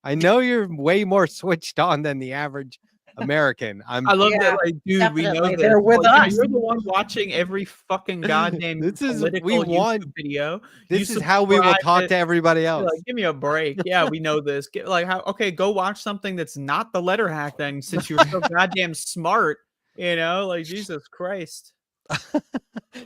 I know you're way more switched on than the average American. I love that, like, dude, we know this. They're with us. You're the one watching every fucking goddamn YouTube video. This is how we will talk to everybody else. Like, give me a break. Yeah, we know this. Okay, go watch something that's not the Letterhack then, since you're so goddamn smart. You know, like Jesus Christ.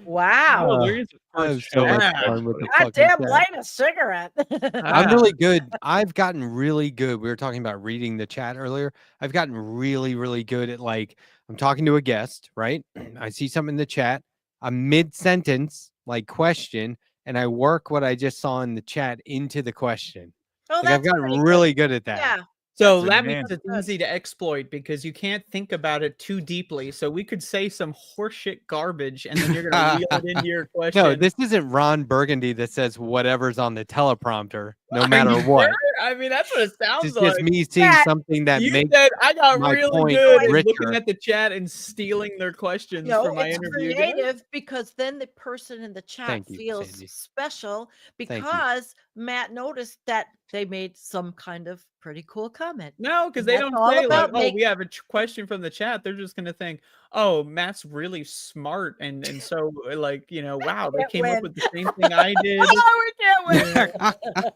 Wow. Goddamn, light a cigarette. I'm really good. I've gotten really good. We were talking about reading the chat earlier. I've gotten really, really good at, like, I'm talking to a guest, right? I see something in the chat, a mid-sentence, like, question, and I work what I just saw in the chat into the question. Oh, I've gotten really good at that. Yeah. So that means it's easy to exploit because you can't think about it too deeply. So we could say some horseshit garbage and then you're going to wheel it into your question. No, this isn't Ron Burgundy that says whatever's on the teleprompter, no matter what. Sure? I mean, that's what it sounds It's like. just me seeing something that makes I got my really point good at richer. looking at the chat and stealing their questions for my interview. Creative because then the person in the chat Thank you, feels Sandy. special because Matt noticed that they made some kind of pretty cool comment. No, because they don't say like, "Oh, we have a question from the chat." They're just gonna think, "Oh, Matt's really smart," and so like, you know, wow, they came up with the same thing I did. Oh, we can't win.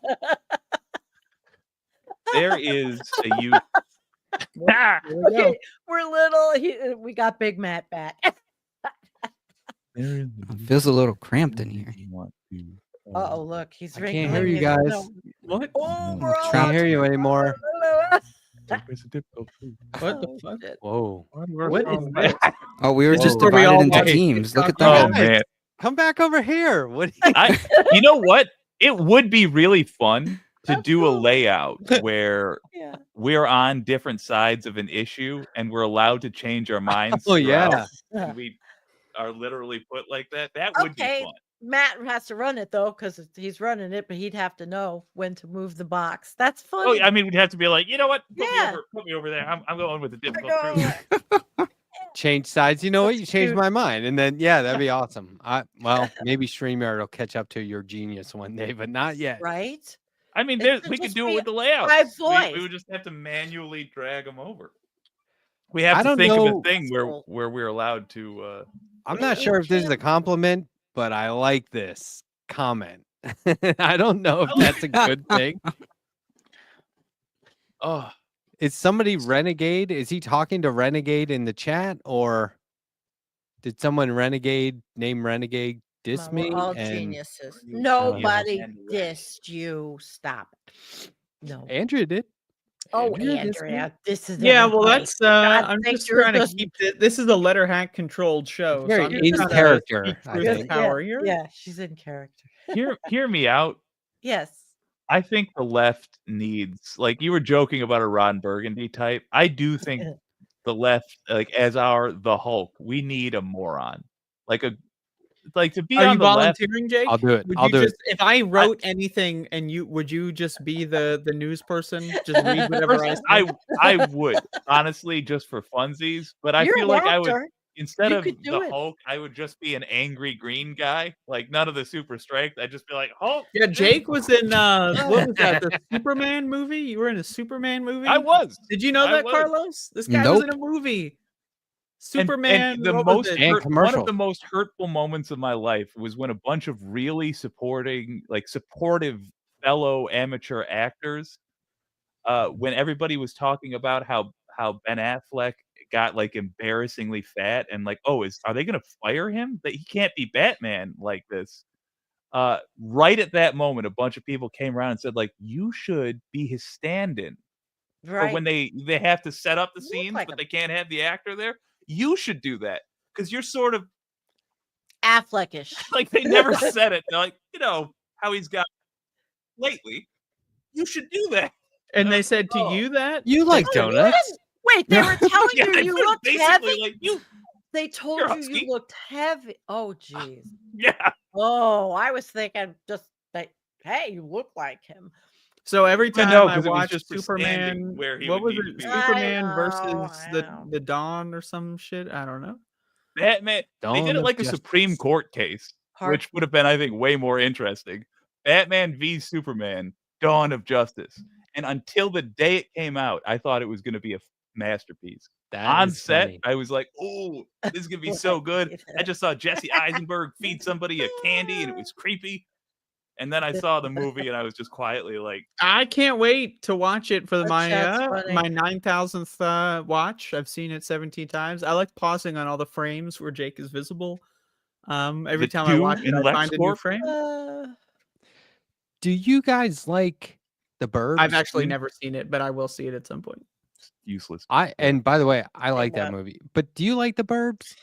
There is a youth. Okay, we're little. We got Big Matt back. It feels a little cramped in here. Oh, look, he's ringing. I can't hear you guys. What? Oh, bro. I can't hear you anymore. What the fuck? Whoa. What is that? Oh, we were just Whoa. divided into Hey, teams. Look at Oh that. man, Come back over here. What? you know what? It would be really fun to do a layout where we're on different sides of an issue and we're allowed to change our minds. Oh yeah. And we are literally put like that. That would be fun. Matt has to run it though, because he's running it, but he'd have to know when to move the box. That's Oh, funny. I mean, we'd have to be like, you know what? Yeah. Put me over there. I'm going with the difficult Go truth. Change sides. You know what? That's You changed cute. my mind, and then that'd be awesome. Well, maybe StreamYard will catch up to your genius one day, but not yet. Right? I mean, It should we could just do be it with the layout. by We voice. would just have to manually drag them over. We have I to don't think of a know- thing where Possible. we're allowed to. I'm Yeah, not sure if this is a compliment, but I like this comment. I don't know if that's a good thing. Oh, Is somebody Renegade? Is he talking to Renegade in the chat, or did someone name Renegade diss We're me? all and geniuses. you Nobody and the dissed you. Stop it. No. Andrea did. Oh, Andrea dissed me. Andrea, this is Yeah, well, everybody. that's. God I'm sake, just you're trying to just- keep this is a Letterhack controlled show. Very so I'm in just trying to character, speak I truth to think. power here. Yeah, she's in character. hear me out. Yes. I think the left needs, like you were joking about a Ron Burgundy type. I do think the left, like as the Hulk, we need a moron, like to be Are on you the left. volunteering, Jake? I'll do it. Would I'll you do just, if I wrote anything and would you just be the news person? Just read whatever I say? I would honestly just for funsies, but I You're feel an like I would. actor. Instead You of could do the it. Hulk, I would just be an angry green guy, like none of the super strength. I'd just be like, Hulk. Yeah, Jake was in what was that? The Superman movie? You were in a Superman movie? I was. Did you know I that, was. Carlos? This guy was in Nope. a movie. And Superman. the what was most it? And one commercial. of the most hurtful moments of my life was when a bunch of really supportive fellow amateur actors, when everybody was talking about how Ben Affleck got like embarrassingly fat and like, are they gonna fire him? That he can't be Batman like this. Right at that moment, a bunch of people came around and said, like, you should be his stand-in. Right. Or when they have to set up the You look scenes, like but him. they can't have the actor there. You should do that because you're sort of Affleckish. like they never said it. They're like, how he's got lately. You should do that. And they said to Oh. you that? You like donuts? Wait, they were telling Yeah, you they you put it looked basically heavy? like you. They told You're you husky. you looked heavy. Oh, jeez. Yeah. Oh, I was thinking just like, hey, you look like him. So every But time no, I 'cause it was watch just for Superman, standing where he what would was need it? to be. Superman I versus know. the Dawn or some shit? I don't know. Batman. They Dawn did it of like a Supreme Justice. Court case, which would have been, I think, way more interesting. Batman v Superman: Dawn of Justice. And until the day it came out, I thought it was going to be a masterpiece. That On is set, funny. I was like, "Oh, this is gonna be so good." I just saw Jesse Eisenberg feed somebody a candy, and it was creepy. And then I saw the movie, and I was just quietly like, I can't wait to watch it for That's funny. my 9,000th watch. I've seen it 17 times. I like pausing on all the frames where Jake is visible. Every The time I watch Doom it, in I find a new LexCorp? frame. Do you guys like the Burbs? I've actually too? never seen it, but I will see it at some point. useless. And by the way, I like that what? movie. But do you like the Burbs?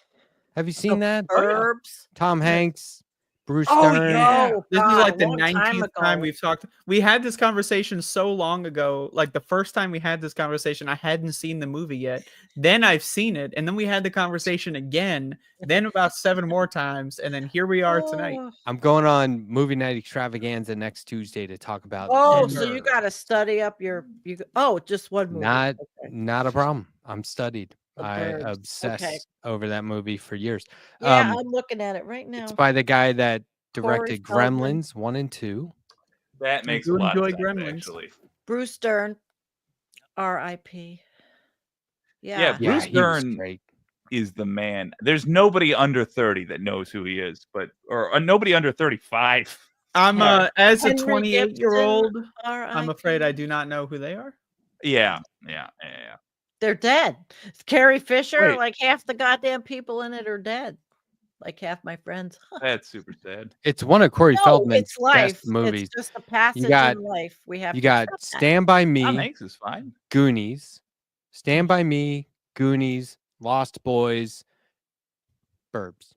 Have you seen that? Herbs. Tom Hanks, Bruce Oh, Stern. yeah. Oh, This is God, like a the long time 19th time ago. we've talked. We had this conversation so long ago. Like the first time we had this conversation, I hadn't seen the movie yet. Then I've seen it, and then we had the conversation again. Then about 7 more times, and then here we are tonight. Oh. I'm going on movie night extravaganza next Tuesday to talk about. Oh, the so you Burbs. got to study up your. Just one movie. Not Okay. not a problem. I'm studied. The I Burbs. obsess Okay. over that movie for years. Yeah, I'm looking at it right now. It's by the guy that directed Feldman. Gremlins 1 and 2. That makes a do lot of enjoy sense, Gremlins. actually. Bruce Stern, R.I.P. Yeah, Yeah. Bruce he was Dern great. is the man. There's nobody under 30 that knows who he is, or nobody under 35. I'm Yeah. as a Henry 28-year-old, R.I.P. I'm afraid I do not know who they are. Yeah. They're dead. Carrie Fisher, Wait. like half the goddamn people in it are dead. Like half my friends. That's super sad. It's one of Corey No, Feldman's it's life. best movies. It's just a passage got- in life. We have You to got accept that. Stand By Tom Me, Hanks is fine. Goonies, Stand By Me, Goonies, Lost Boys, Burbs.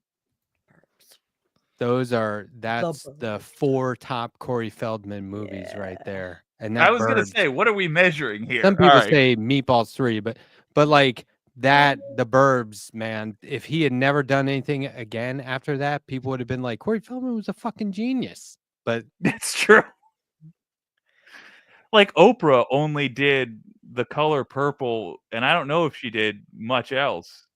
That's the Burbs. 4 top Corey Feldman movies right Yeah. there. And that I was gonna Burbs- say, what are we measuring here? some people All right. say Meatballs 3, but like that the Burbs, man, if he had never done anything again after that, people would have been like, Corey Feldman was a fucking genius. But that's true. Like Oprah only did The Color Purple, and I don't know if she did much else.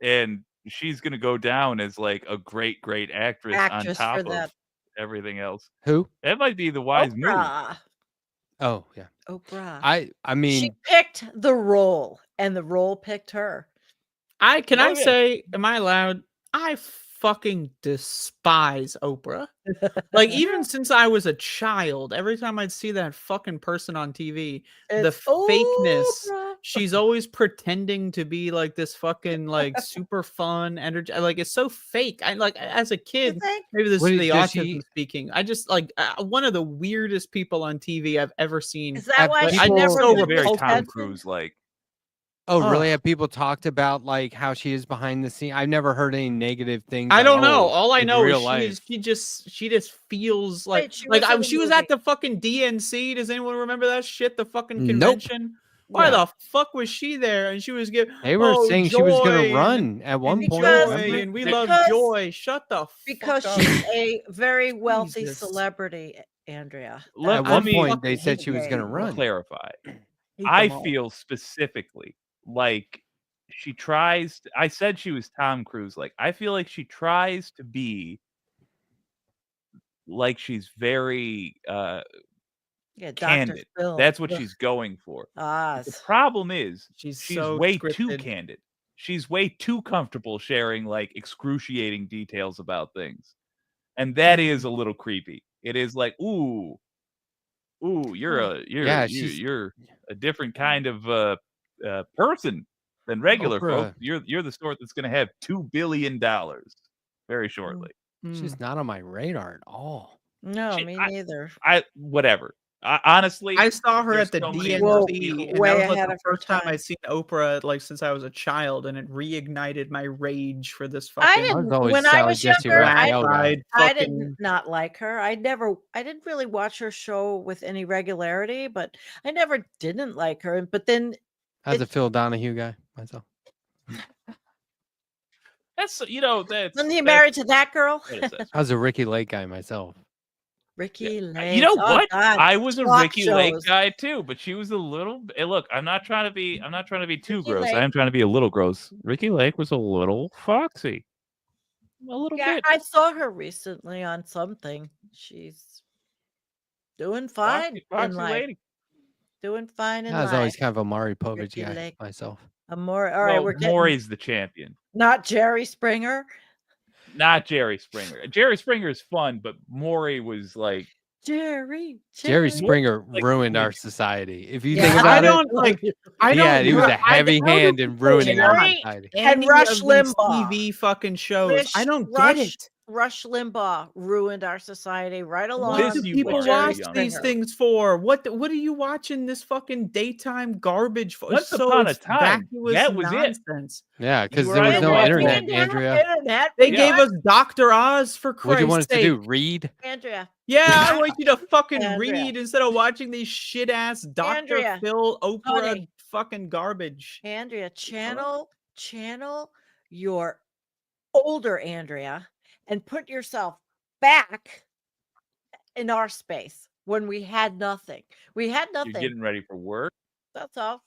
And she's gonna go down as like a great actress on top of everything else. Who? That might be the wise move. Oh yeah, Oprah. I mean, she picked the role, and the role picked her. I say, am I allowed? I fucking despise Oprah. Like, even since I was a child, every time I'd see that fucking person on TV, the fakeness, she's always pretending to be like this fucking like super fun energy. Like, it's so fake. I like, as a kid, maybe this is the autism speaking. I just like one of the weirdest people on TV I've ever seen. Is that why I never so very Tom Cruise like? Oh, really? Have people talked about like how she is behind the scene? I've never heard any negative things. I don't know. All I know is she just feels like she was at the fucking DNC. Does anyone remember that shit? The fucking convention. Nope. Why the fuck was she there? And she was giving. They were saying she was going to run at one point. And we love Joy. Shut the because fuck up. she's a very wealthy celebrity, Andrea. At one point, they said she was going to run. Clarify. I feel specifically like she tries to, I said she was Tom Cruise. Like, I feel like she tries to be like she's very candid. That's what she's going for. The problem is she's so way too candid. She's way too comfortable sharing like excruciating details about things. And that is a little creepy. It is like, ooh, you're a different kind of person than regular folks. You're the sort that's going to have $2 billion very shortly. She's not on my radar at all. No, me neither. Whatever. Honestly, I saw her at the DNC, and that was like the first time I'd seen Oprah like since I was a child, and it reignited my rage for this fucking. When I was younger, I did not like her. I didn't really watch her show with any regularity, but I never didn't like her. But then, how's a Phil Donahue guy myself? That's Wasn't he married to that girl? I was a Ricky Lake guy myself. Ricky Lake. You know what? God. I was a Ricky Lake guy too, but she was a little. Look, I'm not trying to be too gross. I am trying to be a little gross. Ricky Lake was a little foxy. A little bit. I saw her recently on something. She's doing fine in life. Lady. Doing fine in life. I was always kind of a Maury Povich guy myself. Maury's the champion. Not Jerry Springer. Not Jerry Springer. Jerry Springer is fun, but Maury was like Jerry Springer ruined our society. If you think about he was a heavy hand in ruining our society. And Rush Limbaugh TV fucking shows. I don't get it. Rush Limbaugh ruined our society right along. What do people watch these things for? What are you watching this fucking daytime garbage for? Once upon a time, that was nonsense. Yeah, because there was no internet, Andrea. They gave us Dr. Oz for Christ's sake. What do you want us to do? Read? Andrea. Yeah, I want you to fucking read instead of watching these shit ass Dr. Phil Oprah fucking garbage. Andrea, channel your older Andrea and put yourself back in our space when we had nothing. We had nothing. You're getting ready for work. That's all.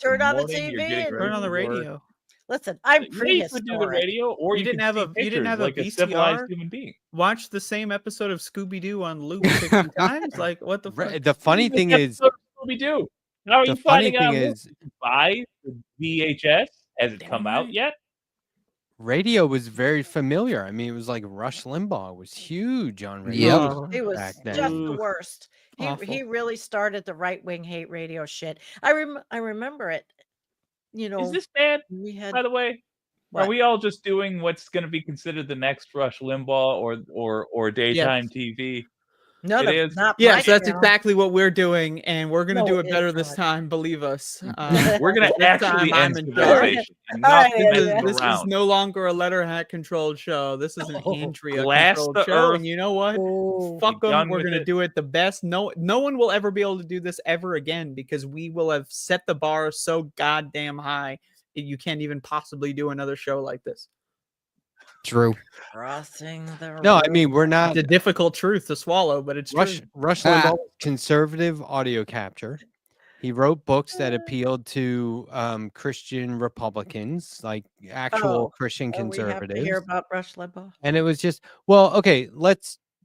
Turn on the TV. Turn on the radio. Listen, I'm prehistoric. You could do the radio, or you didn't have a like a civilized human being. Watch the same episode of Scooby-Doo on loop 50 times. Like, what the fuck? The funny thing is, Scooby-Doo. How are you finding out? Buy the VHS? Has it come out yet? Radio was very familiar. I mean, it was like Rush Limbaugh was huge on radio. It was just the worst. He really started the right-wing hate radio shit. I remember it. You know, is this bad? By the way, are we all just doing what's going to be considered the next Rush Limbaugh or daytime TV? No, it is. Yes, that's exactly what we're doing, and we're going to do it better this time. Believe us. We're going to actually end civilization. This is no longer a Letterhack controlled show. This is an Andrea controlled show, and you know what? Fuck them. We're going to do it the best. No one will ever be able to do this ever again because we will have set the bar so goddamn high you can't even possibly do another show like this. True. Crossing the No, I mean, we're not. It's a difficult truth to swallow, but it's true. Rush Limbaugh, conservative audio capture. He wrote books that appealed to Christian Republicans, like actual Christian conservatives. We have to hear about Rush Limbaugh. And it was just, well, okay,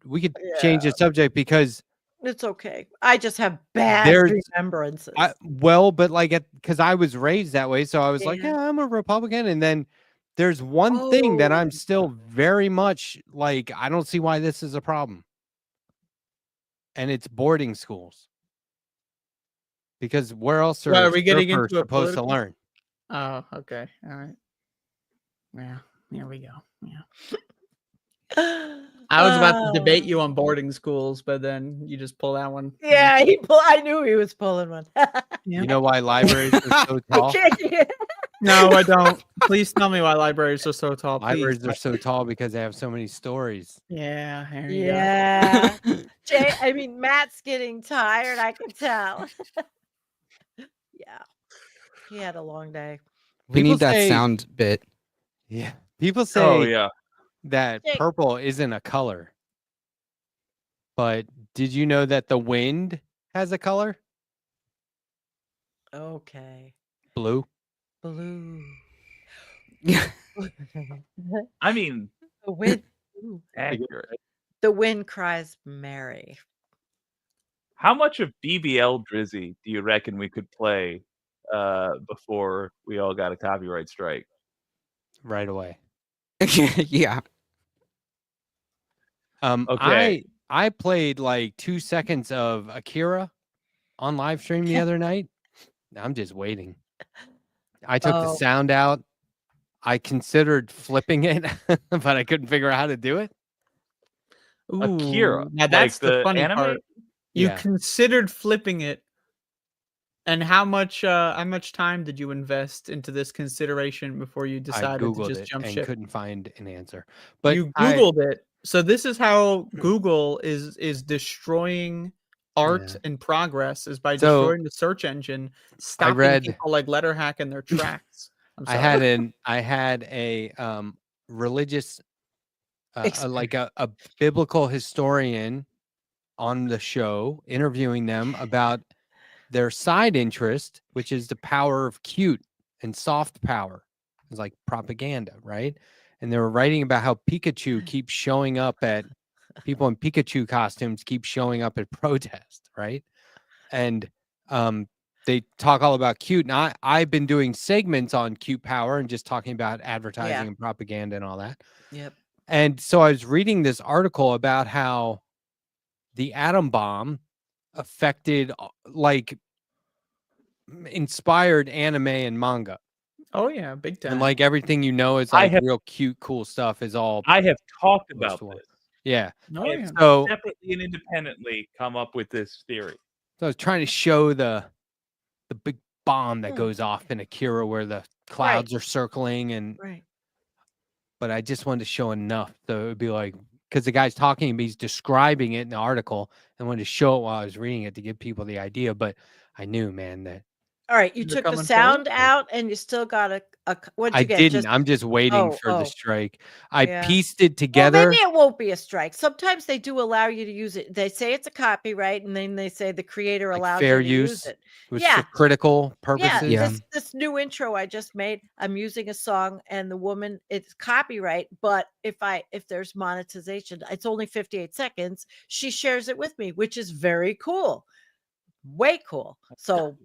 we could change the subject because it's okay. I just have bad remembrances. But like, because I was raised that way, so I was like, yeah, I'm a Republican. And then there's one thing that I'm still very much like, I don't see why this is a problem. And it's boarding schools. Because where else are we getting into supposed to learn? Oh, okay. All right. Yeah, here we go. Yeah. I was about to debate you on boarding schools, but then you just pull that one. Yeah, I knew he was pulling one. You know why libraries are so tall? No, I don't. Please tell me why libraries are so tall. Libraries are so tall because they have so many stories. Yeah, there you go. Jay, I mean, Matt's getting tired. I can tell. Yeah, he had a long day. We need that sound bit. Yeah, people say that purple isn't a color. But did you know that the wind has a color? Okay. Blue. I mean, the wind. Accurate. The wind cries Mary. How much of BBL Drizzy do you reckon we could play before we all got a copyright strike? Right away. Yeah. Okay. I played like 2 seconds of Akira on live stream the other night. I'm just waiting. I took the sound out. I considered flipping it, but I couldn't figure out how to do it. Ooh, Akira. now that's like the funny anime part. You considered flipping it, and how much time did you invest into this consideration before you decided to just jump ship? Couldn't find an answer. But you Googled it. So this is how Google is destroying art and progress, is by destroying the search engine, stopping people like Letterhack and their tracks. I had a religious like a biblical historian on the show interviewing them about their side interest, which is the power of cute and soft power. It's like propaganda, right? And they were writing about how Pikachu keeps showing up at people in Pikachu costumes keep showing up at protest, right? And they talk all about cute. And I've been doing segments on cute power and just talking about advertising and propaganda and all that. Yep. And so I was reading this article about how the atom bomb affected, like, inspired anime and manga. Oh yeah, big time. And like everything is like real cute, cool stuff is all. I have talked about this. Yeah. So separately and independently come up with this theory. So I was trying to show the big bomb that goes off in Akira where the clouds are circling and. Right. But I just wanted to show enough. So it would be like, because the guy's talking, he's describing it in the article. And wanted to show it while I was reading it to give people the idea. But I knew, man, that. All right, you took the sound out, and you still got a. What did you get? Didn't. I'm just waiting for the strike. I pieced it together. Well, maybe it won't be a strike. Sometimes they do allow you to use it. They say it's a copyright, and then they say the creator allows fair you to use it. For critical purposes. Yeah. This new intro I just made, I'm using a song, and the woman, it's copyright. But if there's monetization, it's only 58 seconds. She shares it with me, which is very cool. Way cool. So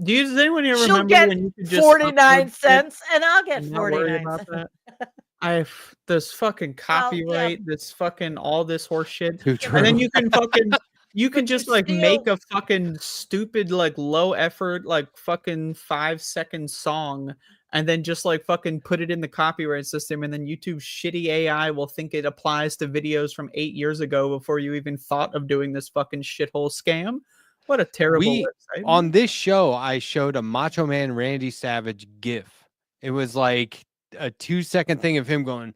does anyone here remember when you could just 49 cents and I'll get 49 cents. I this fucking copyright, this fucking all this horse shit. And then you can fucking just like make a fucking stupid, like low effort, like fucking 5-second song, and then just like fucking put it in the copyright system, and then YouTube's shitty AI will think it applies to videos from 8 years ago before you even thought of doing this fucking shithole scam. What a terrible website. On this show, I showed a Macho Man Randy Savage GIF. It was like a 2-second thing of him going,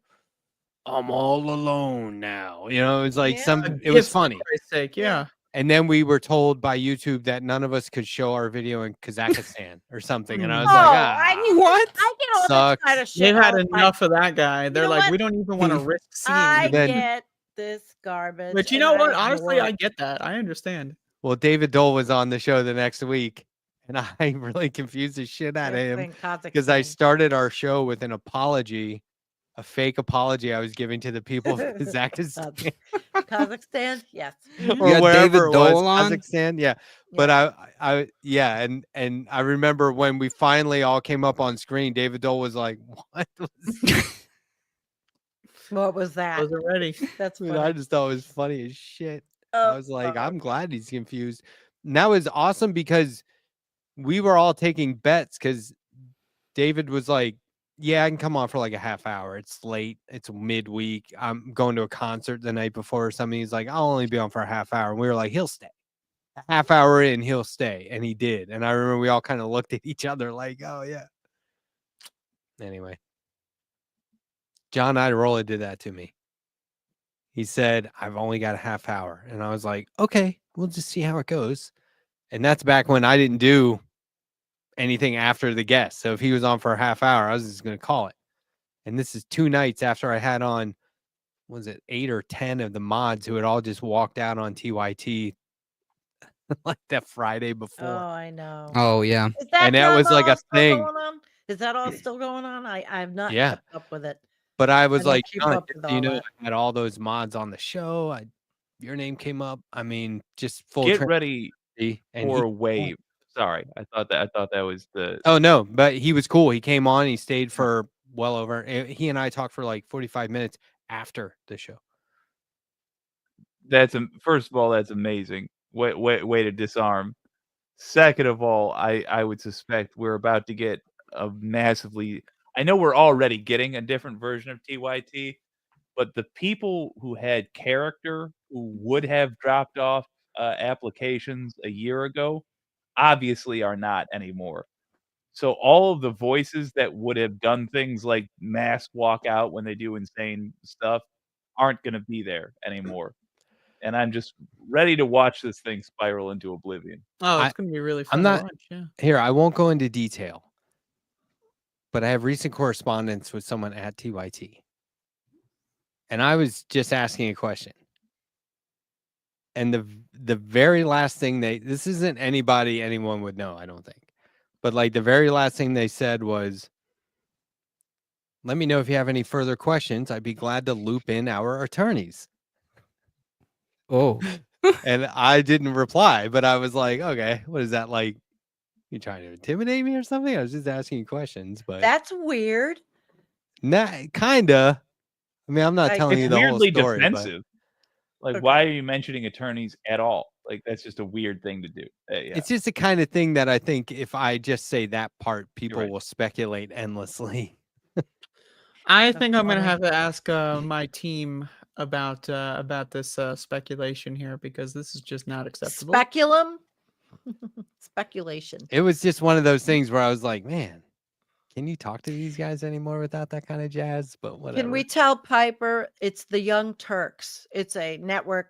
"I'm all alone now." You know, it was like it was funny. For Christ's sake, yeah. And then we were told by YouTube that none of us could show our video in Kazakhstan or something. And I was Oh, like, what? I get all Sucks. this kind of shit. They've had all the time. enough of that guy. They're know like, what? we don't even want to risk seeing I you. Then- get this garbage. But you and know I what? Honestly, ignore I it. get that. I understand. Well, David Dole was on the show the next week, and I really confused the shit out of It's him in because I Kazakhstan. started our show with an apology, a fake apology I was giving to the people of Kazakhstan Kazakhstan, yes. or You had wherever David it was, Dole on? Kazakhstan. Yeah, but and I remember when we finally all came up on screen, David Dole was like, "What was?" What was that? Those are ready. That's Dude, funny. I just thought it was funny as shit. Oh, I was like, God. I'm glad he's confused. And that was awesome because we were all taking bets because David was like, yeah, I can come on for like a half hour. It's late. It's midweek. I'm going to a concert the night before or something. He's like, I'll only be on for a half hour. And we were like, he'll stay. A half hour in, he'll stay. And he did. And I remember we all kind of looked at each other like, oh, yeah. Anyway. John Idarola did that to me. He said, I've only got a half hour. And I was like, okay, we'll just see how it goes. And that's back when I didn't do anything after the guest. So if he was on for a half hour, I was just going to call it. And this is 2 nights after I had on, was it 8 or 10 of the mods who had all just walked out on TYT like that Friday before. Oh, I know. Oh yeah. Is that And that was like all a still thing. going on? Is that all still going on? I've not Yeah. kept up with it. But I was don't like, keep John, up with you all know, that. I had all those mods on the show. Your name came up. I mean, just full Get ready and for a wave. Sorry, I thought that was the. Oh no, but he was cool. He came on. He stayed for well over. He and I talked for like 45 minutes after the show. First of all, that's amazing. Way to disarm. Second of all, I would suspect we're about to get a massively. I know we're already getting a different version of TYT, but the people who had character who would have dropped off applications a year ago obviously are not anymore. So all of the voices that would have done things like mask walk out when they do insane stuff aren't going to be there anymore. And I'm just ready to watch this thing spiral into oblivion. Oh, it's going to be really fun not- to watch. Yeah. Here, I won't go into detail, but I have recent correspondence with someone at TYT. And I was just asking a question. And the very last thing this isn't anybody anyone would know, I don't think. But like the very last thing they said was, let me know if you have any further questions. I'd be glad to loop in our attorneys. Oh. And I didn't reply, but I was like, okay, what is that like? You trying to intimidate me or something? I was just asking questions, but That's weird. kinda. I mean, I'm not Like, telling you It's the whole weirdly story. But defensive. Like, Okay. why are you mentioning attorneys at all? Like, that's just a weird thing to do. Yeah. it's just the kind of thing that I think if I just say that part, people right. will speculate endlessly. I That's think I'm going to funny. have to ask my team about this speculation here because this is just not acceptable. Speculum? Speculation. It was just one of those things where I was like, man, can you talk to these guys anymore without that kind of jazz? But whatever. Can we tell Piper it's the Young Turks? It's a network.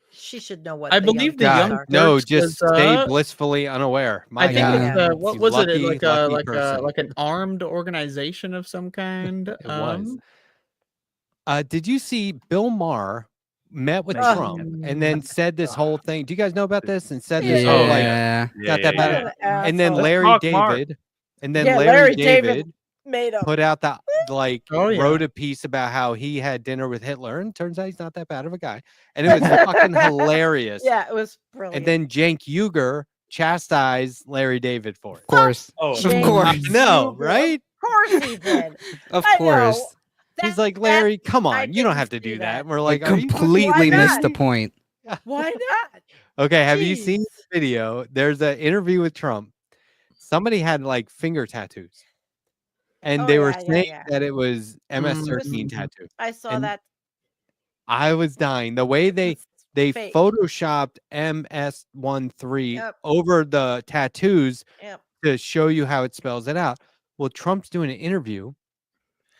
She should know what I the believe Young the Turks Young are. No, Turks just was, stay blissfully unaware. My I think God. it's what You was it? lucky, Like lucky person. like an armed organization of some kind. It was. Did you see Bill Maher met with Oh. Trump and then said this whole thing? Do you guys know about this? And said this Yeah. whole like Yeah. not that bad. What an And then asshole. Larry talk Mark. David, and then Yeah, Larry Larry David David made up. put out the like Oh, yeah. wrote a piece about how he had dinner with Hitler, and turns out he's not that bad of a guy, and it was fucking hilarious. Yeah, it was brilliant. And then Cenk Uygur chastised Larry David for it. Of course. Oh, Of James course. No, Uygur. right? Of course he did. Of I know. course. He's That- like, that- Larry, come I on, you don't didn't have to see do that. that. And we're Like like, are you fucking completely Why missed the not? point. Why not? Okay, have you seen Jeez. the video? There's an interview with Trump. Somebody had like finger tattoos. And Oh, they were yeah, yeah, saying yeah. that it was MS-13 Mhm. tattoo. I saw And that. I was dying. The way they fake. photoshopped MS-13 Yep. over the tattoos Yep. to show you how it spells it out. Well, Trump's doing an interview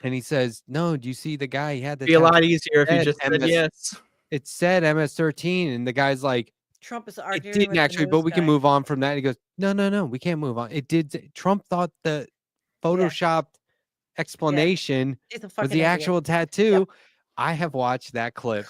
and he says, no, do you see the guy? He had the Be a lot tattoo. easier if you Said just said MS yes. It said MS-13 and the guy's like, Trump is It arguing didn't with actually, the but news we can guy. move on from that. He goes, no, we can't move on. It did. Trump thought the photoshopped explanation He's a was fucking the idiot. actual tattoo. I have watched that clip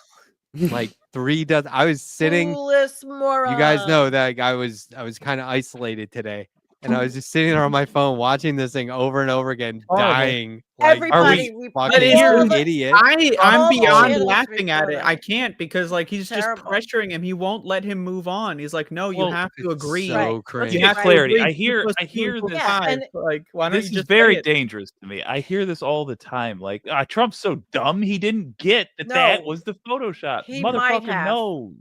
like 3 dozen. I was sitting. Clueless moron. You guys know that I was kind of isolated today, and I was just sitting there on my phone watching this thing over and over again, Horrible. dying. Like, Everybody, this we fucking here's- idiot. I'm all the beyond channels laughing at it. report I it. can't because like he's Terrible. just pressuring him. He won't let him move on. He's like, no, you Well, have to agree. So Right. cringe. You get have to clarity. agree. I hear 2 + 2 this. equals Yeah, 5. and Like, why don't This you is just very say it? dangerous to me. I hear this all the time. Like, Trump's so dumb he didn't get that No. that was the Photoshop. He might Motherfucker have. knows.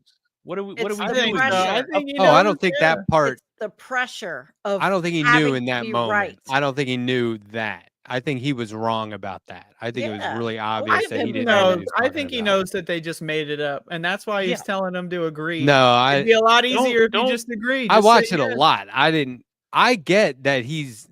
What are we It's I the doing? think so. I pressure. think he Oh, I knows, don't think yeah. that part. It's the pressure of I don't think he knew having in to that be moment. right. I don't think he knew that. I think he was wrong about that. I think it was Yeah. really I obvious that he think didn't know what he knows. was I talking think he about. knows that they just made it up, and that's why he's Yeah. telling them to agree. No, It'd be a lot Don't- easier if you don't- just agreed. I Just say watched it yes. a lot. I get that he's,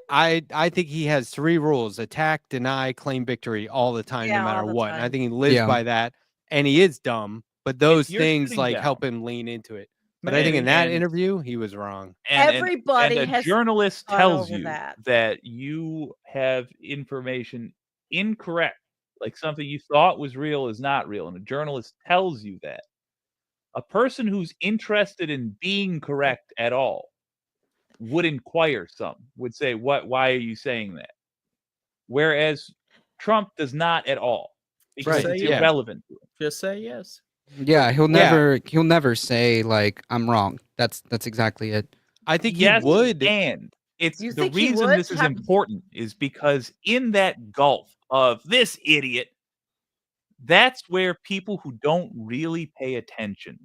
I think he has 3 rules: attack, deny, claim victory all the time, Yeah, no matter all the what. And I time. think he lives Yeah. by that, and he is dumb, but those you're things sitting like down- help him lean into it. But I think in Maybe. that And- interview, he was wrong. And Everybody a has journalist gone tells over you that. you have information incorrect, like something you thought was real is not real, and a journalist tells you that. A person who's interested in being correct at all would inquire some, would say, why are you saying that? Whereas Trump does not at all, because Right, it's yeah. irrelevant to him. Just say yes. Yeah, he'll Yeah. never say like I'm wrong. That's exactly it. I think Yes, he would. and it's You the think he reason would this is have- important is because in that gulf of this idiot, that's where people who don't really pay attention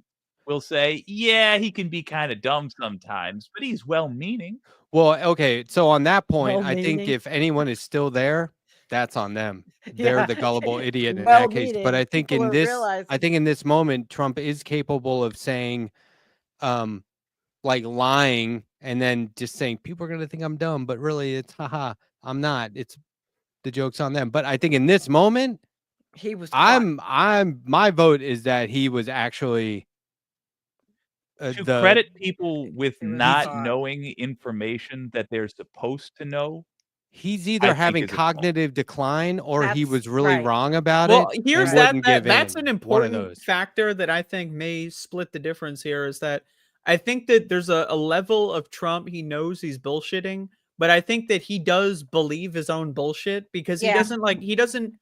will say, yeah, he can be kind of dumb sometimes, but he's well-meaning. Well, okay. So on that point, I think Well-meaning. if anyone is still there, that's on them. They're Yeah. the gullible idiot in that case. But Well-meaning. I think People in are this, realizing- I think in this moment, Trump is capable of saying, like lying and then just saying people are going to think I'm dumb, but really it's haha, I'm not. It's the joke's on them. But I think in this moment, He was. my vote is that he was actually To credit people with He was not smart. knowing information that they're supposed to know. He's I either think having is a fault. cognitive decline or he That's was really right. wrong about Well, it. here's and that. wouldn't give That's in. an One of important those. factor that I think may split the difference here. Is that I think that there's a level of Trump. He knows he's bullshitting, but I think that he does believe his own bullshit because he Yeah. doesn't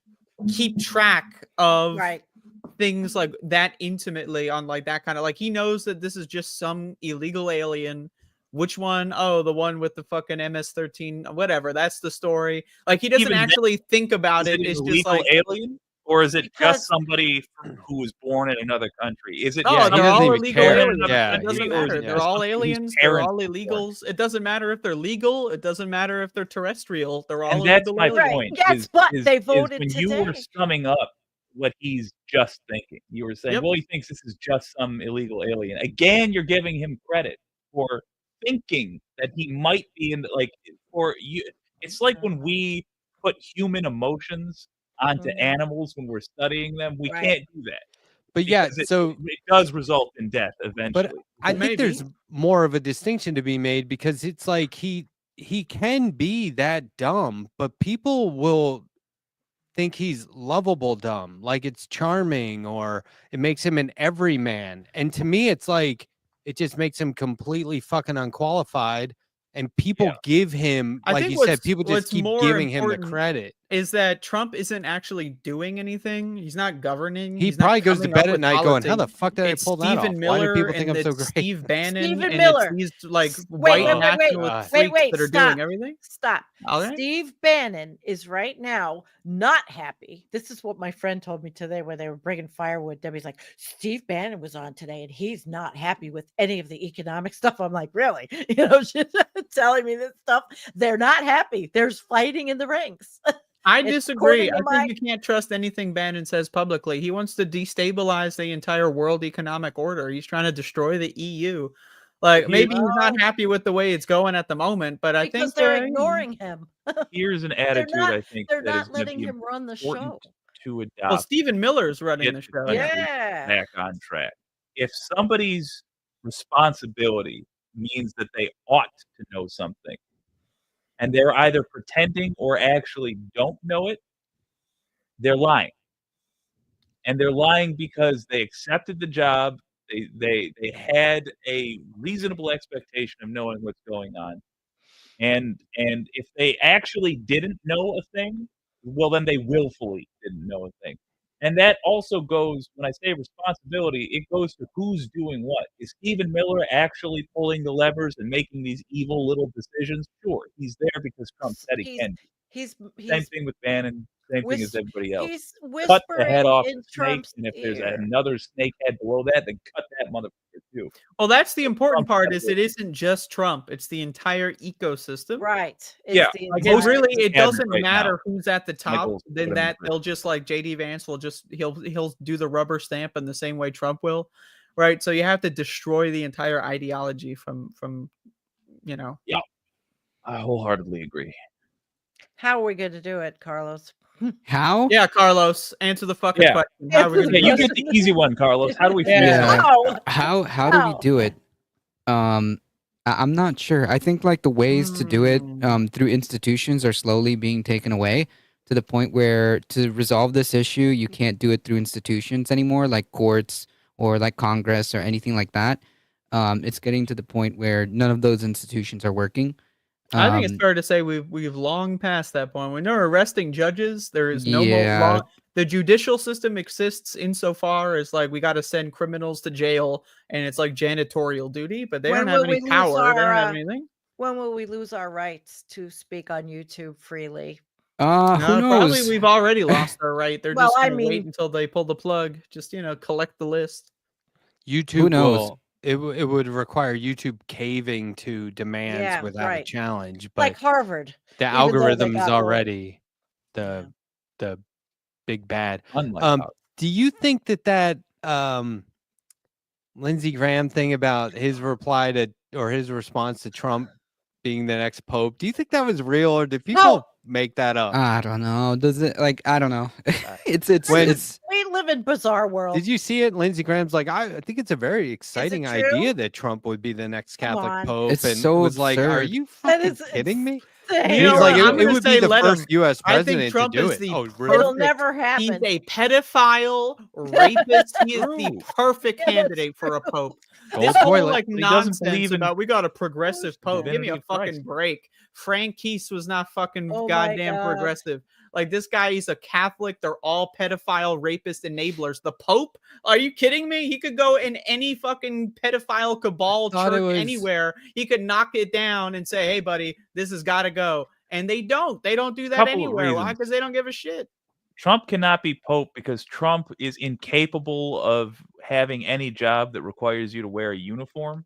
keep track of Right. things like that intimately on like that kind of like he knows that this is just some illegal alien. Which one? Oh, the one with the fucking MS-13, whatever. That's the story. Like he doesn't Even then, actually think about Is it. it It's an just illegal like alien? Or is it Because- just somebody who was born in another country? Is it Oh, Yeah, he they're doesn't all even illegal care. aliens. Yeah, It doesn't he- matter. yeah. They're all Somebody whose aliens. They're all parents were born. illegals. It doesn't matter if they're legal. It doesn't matter if they're terrestrial. They're all And that's illegal my aliens. point. Guess is- what? is- They is voted when you were today. summing up what he's just thinking. You were saying, Yep. well, he thinks this is just some illegal alien. Again, you're giving him credit for thinking that he might be in the, like, or you. It's like when we put human emotions onto Mhm. animals when we're studying them. We Right. can't do that. But yeah, because so it does result in death eventually. I Maybe. think there's more of a distinction to be made because it's like he can be that dumb, but people will think he's lovable dumb, like it's charming or it makes him an everyman. And to me, it's like it just makes him completely fucking unqualified. And people Yeah. give him, I like think you said, what's- people just what's keep more giving him the important credit. Is that Trump isn't actually doing anything? He's not governing. He He's not probably goes to coming bed up at with night going, "How policy. the fuck did It's I pull that off? Stephen Why do Miller people think and I'm so it's great?" Steve Bannon Stephen and Miller. it's these like Wait, white wait, wait, nationalist wait, freaks that are stop. doing everything. Stop. All right. Steve Bannon is right now not happy. This is what my friend told me today when they were bringing firewood. Debbie's like, Steve Bannon was on today and he's not happy with any of the economic stuff. I'm like, really? You know, she's telling me this stuff. They're not happy. There's fighting in the ranks. I It's disagree. according I to think you can't trust anything Bannon says publicly. He wants to destabilize the entire world economic order. He's trying to destroy the EU. Like maybe he's not happy with the way it's going at the moment, but I Because think they're ignoring him. Here's an attitude not- I think They're that is not gonna letting be him run the important show. to well, adopt. Stephen Miller's running Get the show. the now. country Yeah. back on track. if somebody's responsibility means that they ought to know something, and they're either pretending or actually don't know it, they're lying. And they're lying because they accepted the job. They had a reasonable expectation of knowing what's going on. And if they actually didn't know a thing, well, then they willfully didn't know a thing. And that also goes, when I say responsibility, it goes to who's doing what. Is Stephen Miller actually pulling the levers and making these evil little decisions? Sure, he's there because Trump said he can. Same thing with Bannon. Same thing as everybody else. He's Cut the head off in the snake, Trump's and if there's ear. another snake head below that, then cut that motherfucker too. Well, that's the important part. Is it isn't just Trump; it's the entire ecosystem. Right. Yeah, Like entire- it doesn't right matter who's at the top. Michael's Then put him that in they'll just like JD Vance will just he'll do the rubber stamp in the same way Trump will, right? So you have to destroy the entire ideology from you know. Yeah, I wholeheartedly agree. How are we going to do it, Carlos? How? Yeah, Carlos, answer the fucking Yeah. question. How are we gonna Yeah, do you it? get the easy one, Carlos. How do we fix Yeah. it? How do we do it? I'm not sure. I think like the ways to do it through institutions are slowly being taken away to the point where to resolve this issue, you can't do it through institutions anymore, like courts or like Congress or anything like that. It's getting to the point where none of those institutions are working. I think it's fair to say we've long passed that point. When they're arresting judges, there is no more Yeah. law. The judicial system exists insofar as like we got to send criminals to jail, and it's like janitorial duty, but they When don't have will we any lose power. They don't our, have anything. When will we lose our rights to speak on YouTube freely? Who Probably knows? we've already lost our right. They're Well, just I gonna wait mean- until they pull the plug. Just collect the list. YouTube knows? it would require YouTube caving to demands Yeah, without a right. challenge, Like but Harvard. the even though they algorithm's got one. already the big bad. Unlike Do you think that Lindsey Graham thing about his reply to or his response to Trump being the next pope, do you think that was real or did people make that up? I don't know. Does it like I don't know. it's We live in bizarre world. Did you see it? Lindsey Graham's like, I think it's a very exciting true? idea that Trump would be the next Come Catholic on. pope. It's And so it was like, are absurd. you That fucking is kidding me? insane. You know He's what? like, I'm it gonna would say be the let first him. U.S. I president think Trump to do is it. the Oh, really? It'll perfect- never He's happen. a pedophile, rapist. He is the True. perfect Yeah, that's candidate for a pope. Gold This whole toilet. like He doesn't nonsense believe in about we got a progressive pope. Give me divinity a of fucking Christ. break. Frank Keese was not fucking Oh my goddamn God. progressive. Like this guy, he's a Catholic. They're all pedophile, rapist enablers. The Pope? Are you kidding me? He could go in any fucking pedophile cabal Thought it church was- anywhere. He could knock it down and say, "Hey, buddy, this has got to go." And they don't. They don't do that Couple of anywhere. Why? reasons. Because they don't give a shit. Trump cannot be pope because Trump is incapable of having any job that requires you to wear a uniform.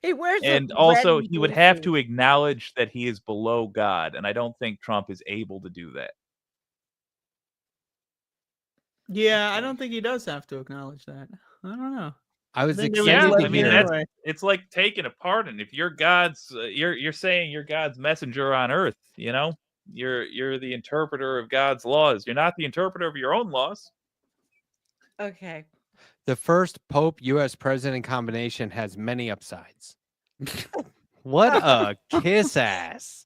He wears a And also, red he would blue have suit. to acknowledge that he is below God, and I don't think Trump is able to do that. Yeah, I don't think he does have to acknowledge that. I don't know. I was think they would excited just to let me hear. know. Anyway. It's like taking a pardon. If you're God's, you're saying you're God's messenger on earth. You know, you're the interpreter of God's laws. You're not the interpreter of your own laws. Okay. The first Pope U.S. president combination has many upsides. What a kiss ass.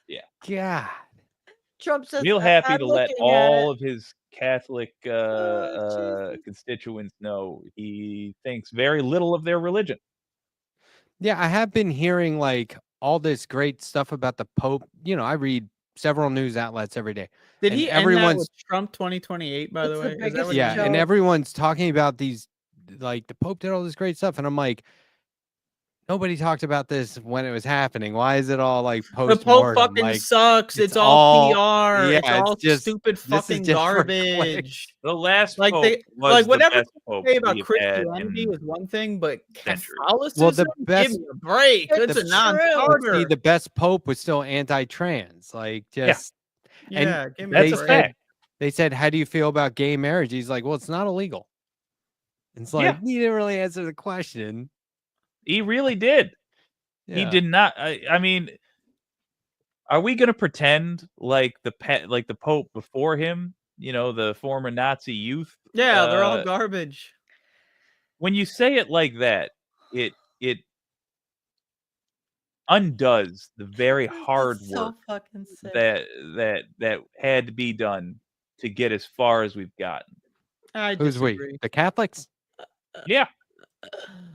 Yeah. God. Trump says Real happy I'm to let looking all at of his Catholic Jesus. constituents know he thinks very little of their religion. Yeah, I have been hearing like all this great stuff about the Pope. You know, I read several news outlets every day. Did And he end that everyone's- with Trump 2028? By It's the the way, is that biggest what Yeah, joke. and everyone's talking about these, like the Pope did all this great stuff, and I'm like, nobody talked about this when it was happening. Why is it all like the post Pope fucking sucks. It's all PR. yeah, it's all it's just- stupid this is fucking just for garbage. The last Like pope they- was like the whatever best you pope say about we've had Christianity in is one thing, but centuries. Catholicism, Well, the best- give me a break. It's It's a true. non-starter. See, the best Pope was still anti-trans. Like, just Yeah, give me That's a a break. fact. they said, "How do you feel about gay marriage?" He's like, "Well, it's not illegal." It's like Yeah. he didn't really answer the question. He really did. He Yeah. did not. I mean, are we going to pretend like the Pope before him? You know, the former Nazi youth. Yeah, they're all garbage. when you say it like that, it undoes the very hard work fucking sick. that had to be done to get as far as we've gotten. I Who's disagree. we? The Catholics? Yeah.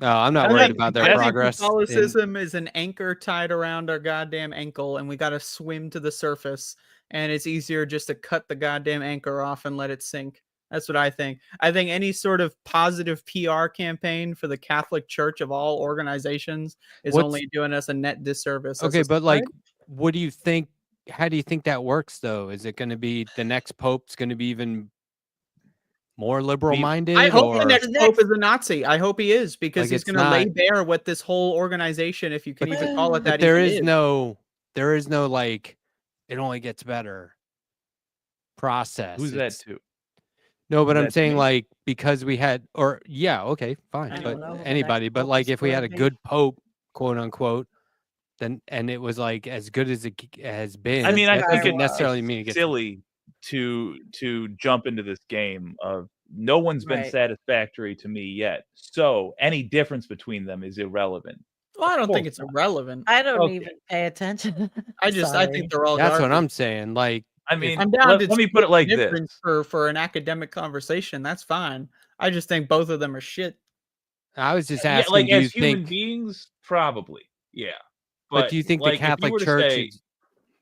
No, I'm not I worried think about their that's- progress. Catholicism is an anchor tied around our goddamn ankle, and we got to swim to the surface. And it's easier just to cut the goddamn anchor off and let it sink. That's what I think. I think any sort of positive PR campaign for the Catholic Church of all organizations is only doing us a net disservice. Okay, but like, what do you think? How do you think that works, though? Is it going to be the next pope's going to be even more liberal-minded? I hope the or next pope is a Nazi. I hope he is, because Like, he's it's going to lay not- bare what this whole organization, if you can even call it that, but there even is no like, it only gets better process. Who's that It's- to? No, but I'm That's saying me. like, because we had, or yeah, okay, fine, I but don't know who the anybody, next but pope like is if we had a gonna be. good pope, quote unquote, then and it was like as good as it has been. I mean, I that think doesn't it's necessarily mean it gets silly to jump into this game of no one's been Right. satisfactory to me yet, so any difference between them is irrelevant. Well, I don't think course it's irrelevant. I don't Okay. even pay attention. I Sorry. think they're all That's garbage. what I'm saying. Like, I mean, I'm down let to me put it like difference this. for an academic conversation. That's fine. I just think both of them are shit. I was just Yeah, asking, like do you as human think? beings, probably, yeah. But do you think like, the if you Catholic were to Church say, is?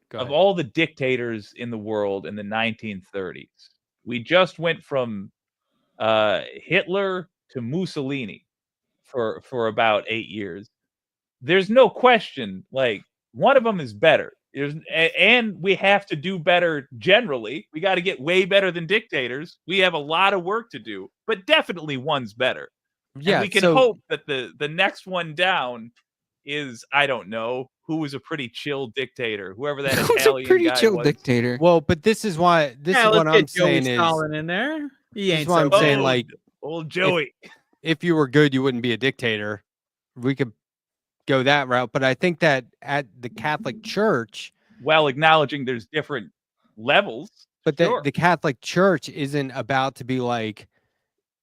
Go of ahead. all the dictators in the world in the 1930s, we just went from Hitler to Mussolini for about 8 years. There's no question, like, one of them is better. And we have to do better generally. We got to get way better than dictators. We have a lot of work to do, but definitely one's better. Yeah, and we can so hope that the next one down is, I don't know, who was a pretty chill dictator, whoever that Who's a Italian pretty guy chill was. dictator? well, but this is why this Yeah, is what let's I'm get Joey saying is Stalin in there. He this ain't is why so I'm bad. saying, Oh, like, old Joey. if you were good, you wouldn't be a dictator. We could go that route, but I think that at the Catholic Church, While acknowledging there's different levels. but Sure. the Catholic Church isn't about to be like,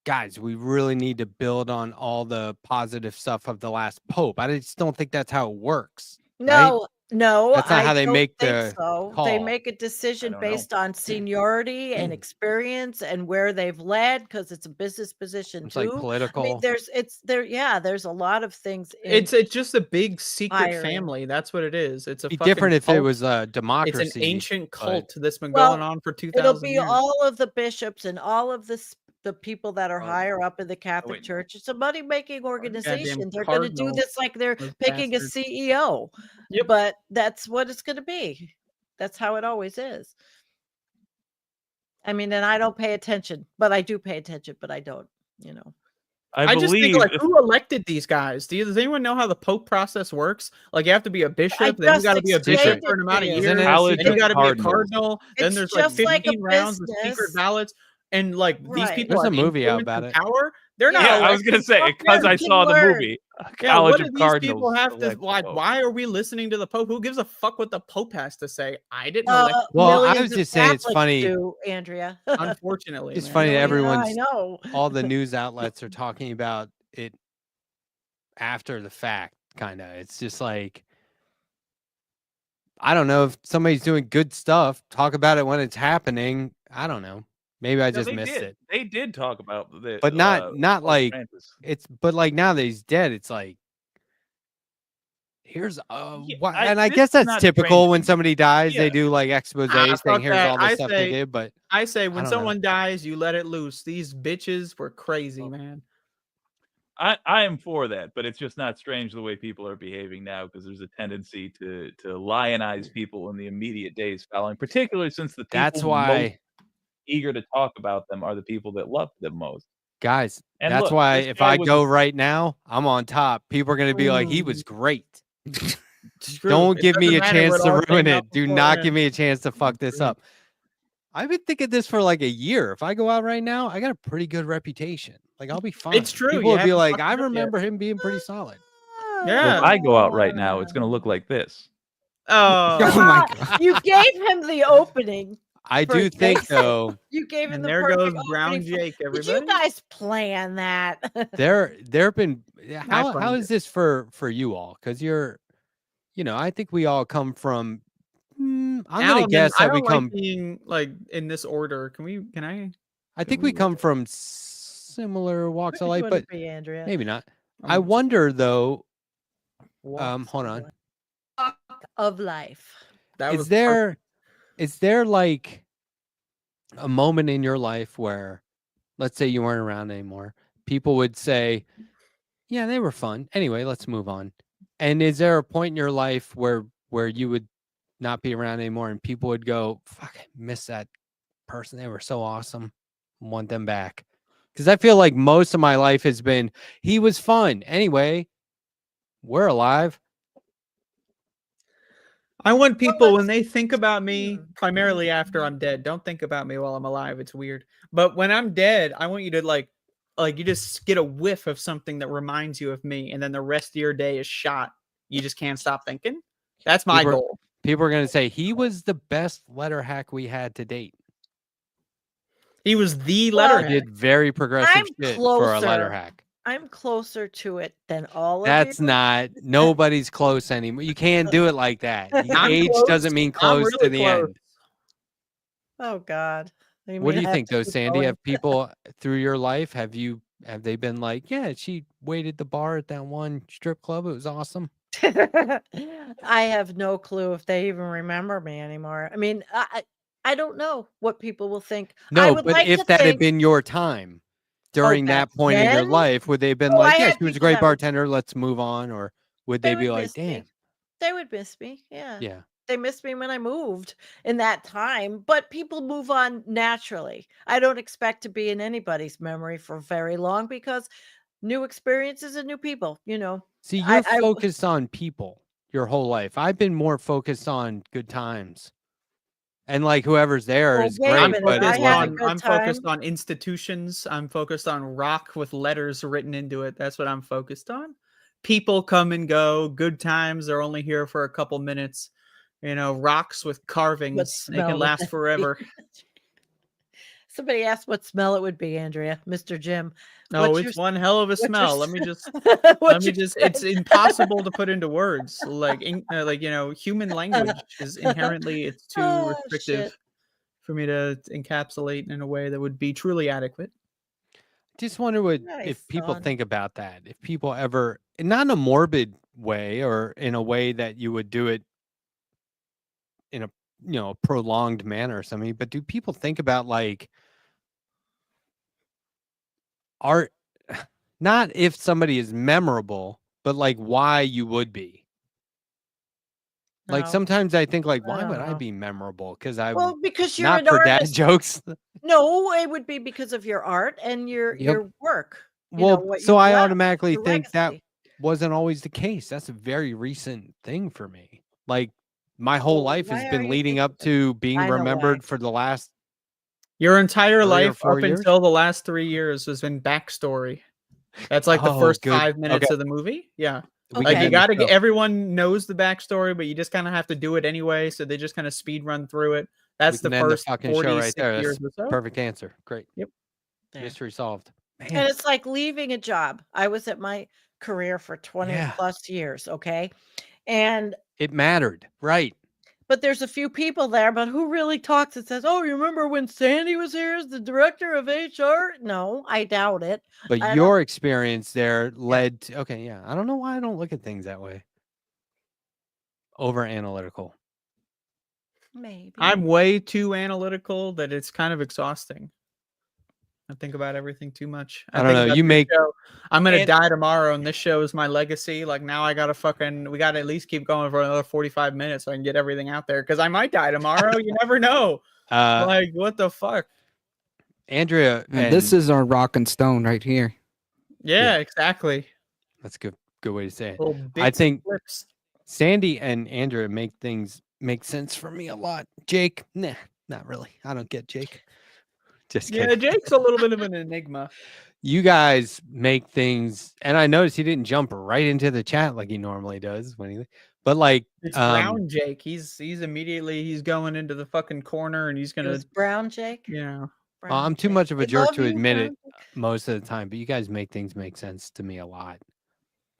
guys, we really need to build on all the positive stuff of the last pope. I just don't think that's how it works. No, no, That's not I how they don't make think the so. call. They make a decision don't know. based on seniority and experience and where they've led, because it's a business position It's too. like I mean, political. there's a lot of things. It's just a big secret Hiring. family. That's what it is. It's a It'd be fucking different if cult. it was a It's democracy. an ancient but- cult that's been Well, going on for 2,000 It'll be years. all of the bishops and all of the people that are Oh, higher up in the Catholic wait. Church. It's a money-making organization. They're going to do cardinals, this like they're those picking a bastards. CEO. Yep. But that's what it's going to be. That's how it always is. I mean, and I don't pay attention, but I do pay attention, but I don't, I just believe think, like, if- who elected these guys? Does anyone know how the Pope process works? Like, you have to be a bishop, then you just got to be a bishop explained for an it amount to of you. years, Isn't it College then you of got to be a Cardinals. cardinal, then It's there's like just like a 15 rounds of secret business. ballots, and like these Right. people There's a have movie out influence about and it. power. They're not. Yeah, I was elected. gonna say, Fuck because them. I saw the learn. movie, Yeah, College what of do these Cardinals. people have to? select Why? the Pope. Why are we listening to the Pope? Who gives a fuck what the Pope has to say? I didn't elect. Well, I millions was of just saying it's Catholics funny. do, Andrea. Unfortunately, It's man. funny that Yeah, everyone's I know. all the news outlets are talking about it after the fact, kind of. It's just like, I don't know, if somebody's doing good stuff, talk about it when it's happening. I don't know. Maybe I No, just they missed did. it. They did talk about the, But not Pope like Francis. but like now that he's dead, it's like, here's Yeah, and I this guess is that's not typical strange when to me. somebody dies, Yeah. they do like exposés fuck saying here's that. all the I stuff say- they did, but I say when don't know. someone dies, you let it loose. These bitches were crazy, man. I am for that, but it's just not strange the way people are behaving now, because there's a tendency to lionize people in the immediate days following, particularly since the people that's most why, eager to talk about them are the people that love them most. guys, And that's look, why this if guy I was go right now, I'm on top. People are going to be like, he was great. Don't give me a chance to ruin it. Do not give me a chance to fuck this up. I've been thinking this for like a year. If I go out right now, I got a pretty good reputation. Like, I'll be fine. It's true, People you will be haven't like, fucked I it up yet. remember him being pretty solid. Yeah. If I go out right now, it's going to look like this. Oh, Oh my god. You gave him the opening. I do think though. You gave him And the there perfect goes Brown opening Jake. Did Everybody. you guys plan that? There have been. How planned is this for you all? Because you're, I think we all come from. I'm gonna guess I that we don't like come. being like in this order. Can I? I think we come from similar walks of life, but Andrea? maybe not. I wonder though. Hold on. Walk of life. Is there like a moment in your life where, let's say you weren't around anymore, people would say, yeah, they were fun. Anyway, let's move on. And is there a point in your life where you would not be around anymore and people would go, fuck, I miss that person. They were so awesome. Want them back. Because I feel like most of my life has been, he was fun. Anyway, we're alive. I want people when they think about me, primarily after I'm dead. Don't think about me while I'm alive. It's weird. But when I'm dead, I want you to like you just get a whiff of something that reminds you of me, and then the rest of your day is shot. You just can't stop thinking. That's my goal. People are going to say he was the best Letterhack we had to date. He was the Letterhack. He did very progressive shit for a Letterhack. I'm closer to it than all of That's you. not. Nobody's close anymore. You can't do it like that. Age doesn't mean close to the end. Oh God. What do you think, though, Sandy? Have people through your life have they been like, yeah, she waited the bar at that one strip club. It was awesome. I have no clue if they even remember me anymore. I mean, I don't know what people will think. No, but if that had been your time during that point in your life, would they have been like, yeah, she was a great bartender, let's move on? Or would they be like, damn? They would miss me. Yeah. Yeah. They missed me when I moved in that time, but people move on naturally. I don't expect to be in anybody's memory for very long because new experiences and new people, See, you're focused on people your whole life. I've been more focused on good times. And like whoever's there is great, but I'm focused on institutions. I'm focused on rock with letters written into it. That's what I'm focused on. People come and go. Good times are only here for a couple minutes. Rocks with carvings. They can last forever. Somebody asked what smell it would be, Andrea. Mr. Jim. Oh, it's one hell of a smell. Let me just it's impossible to put into words. Human language is inherently, it's too restrictive for me to encapsulate in a way that would be truly adequate. Just wonder if people think about that. If people ever, not in a morbid way or in a way that you would do it in a prolonged manner or something, but do people think about like art, not if somebody is memorable, but like why you would be? Like sometimes I think like, why would I be memorable? Because because you're not for dad jokes. No, it would be because of your art and your work. So I automatically think that wasn't always the case. That's a very recent thing for me. Like my whole life has been leading up to being remembered for the last. Your entire life up until the last 3 years has been backstory. That's like the first 5 minutes of the movie. Yeah. Like you got to get, everyone knows the backstory, but you just kind of have to do it anyway. So they just kind of speed run through it. That's the first fucking show right there. Years or so. Perfect answer. Great. Yep. Mystery solved. Man. And it's like leaving a job. I was at my career for 20 plus years. Okay. And it mattered. Right. But there's a few people there, but who really talks and says, oh, you remember when Sandy was here as the director of HR? No, I doubt it. But your experience there led to, I don't know why I don't look at things that way. Over analytical. Maybe. I'm way too analytical that it's kind of exhausting. I think about everything too much. I don't know. I'm going to die tomorrow, and this show is my legacy. Like, now we got to at least keep going for another 45 minutes so I can get everything out there. Because I might die tomorrow. You never know. Like, what the fuck? Andrea. This is our rock and stone right here. Yeah, exactly. That's a good way to say it. I think Sandy and Andrea make things make sense for me a lot. Jake, nah, not really. I don't get Jake. Just kidding. Yeah, Jake's a little bit of an enigma. You guys make things, and I noticed he didn't jump right into the chat like he normally does But like, It's Brown Jake. He's going into the fucking corner and he's gonna. It was Brown Jake. I'm too much of a jerk to admit it most of the time, but you guys make things make sense to me a lot.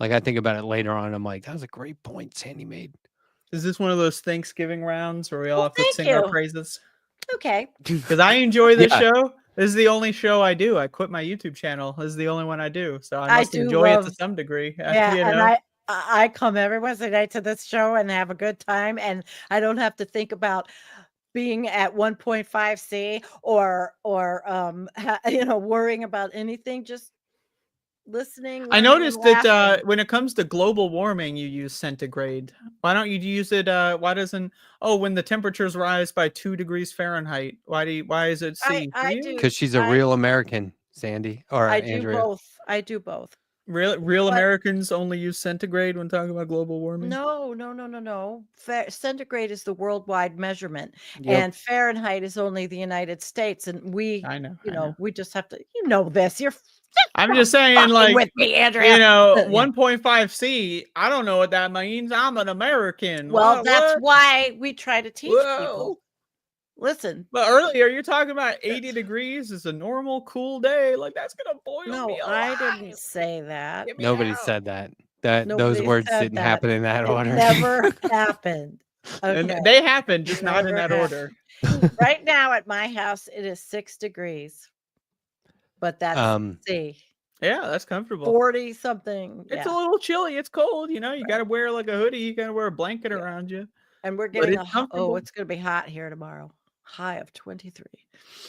Like I think about it later on, I'm like, that was a great point Sandy made. Is this one of those Thanksgiving rounds where we all have to sing our praises? Okay. Because I enjoy this show. This is the only show I do. I quit my YouTube channel. This is the only one I do. So I must enjoy it to some degree. Yeah, and I come every Wednesday night to this show and have a good time, and I don't have to think about being at 1.5C or worrying about anything. Just listening. I noticed that when it comes to global warming, you use centigrade. Why don't you use it? Why doesn't? Oh, when the temperatures rise by 2 degrees Fahrenheit, why is it C? Because she's a real American, Sandy or Andrea. I do both. Real Americans only use centigrade when talking about global warming? No. Centigrade is the worldwide measurement, and Fahrenheit is only the United States. And I know. We just have to, this. I'm just saying, like, with me, Andrea. 1.5C. I don't know what that means. I'm an American. Well, that's why we try to teach people. Listen. But earlier you're talking about 80 degrees is a normal cool day. Like that's gonna boil me alive. I didn't say that. Nobody said that. Those words didn't happen in that order. Never happened. Okay. And they happened, just not in that order. Right now at my house it is 6 degrees. But that's yeah, that's comfortable. 40 something. It's a little chilly. It's cold. You got to wear like a hoodie. You got to wear a blanket around you. And we're getting it's going to be hot here tomorrow. High of 23.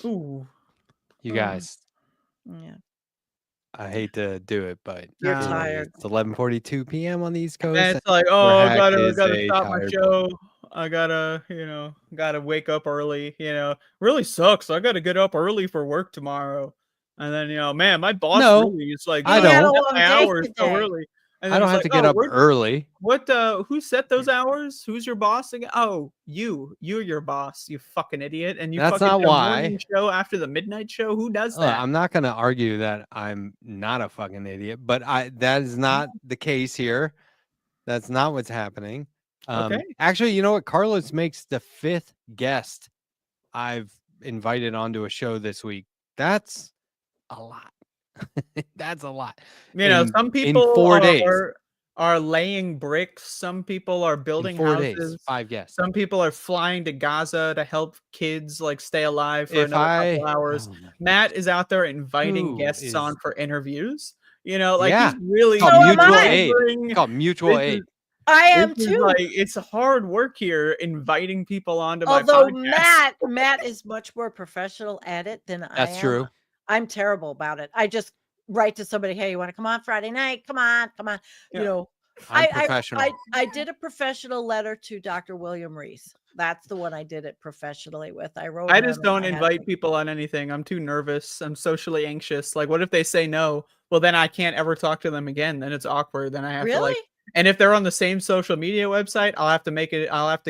Ooh. You guys. Yeah. I hate to do it, but you're tired. It's 11:42 p.m. on the East Coast. And it's like, I gotta stop my show. I gotta wake up early. Really sucks. I gotta get up early for work tomorrow. And then, man, my boss really is like, I don't my hours so early. And I don't have to get up early. What? Who set those hours? Who's your boss again? Oh, you're your boss. You fucking idiot. And you that's fucking not why. Morning show after the midnight show. Who does that? I'm not gonna argue that I'm not a fucking idiot, but that is not the case here. That's not what's happening. Okay. Actually, you know what? Carlos makes the 5th guest I've invited onto a show this week. That's a lot. That's a lot. Some people in 4 days are laying bricks. Some people are building in 4 houses. Days, 5 guests. Some people are flying to Gaza to help kids like stay alive for another couple hours. Matt is out there inviting guests on for interviews. He's really it's called mutual aid. I am too. It's hard work here inviting people onto my podcast. Matt is much more professional at it than I am. That's true. I'm terrible about it. I just write to somebody, hey, you want to come on Friday night? Come on. Yeah. I'm professional. I did a professional letter to Dr. William Reese. That's the one I did it professionally with. I just don't invite people on anything. I'm too nervous. I'm socially anxious. Like, what if they say no? Well, then I can't ever talk to them again. Then it's awkward. Then I have to and if they're on the same social media website, I have to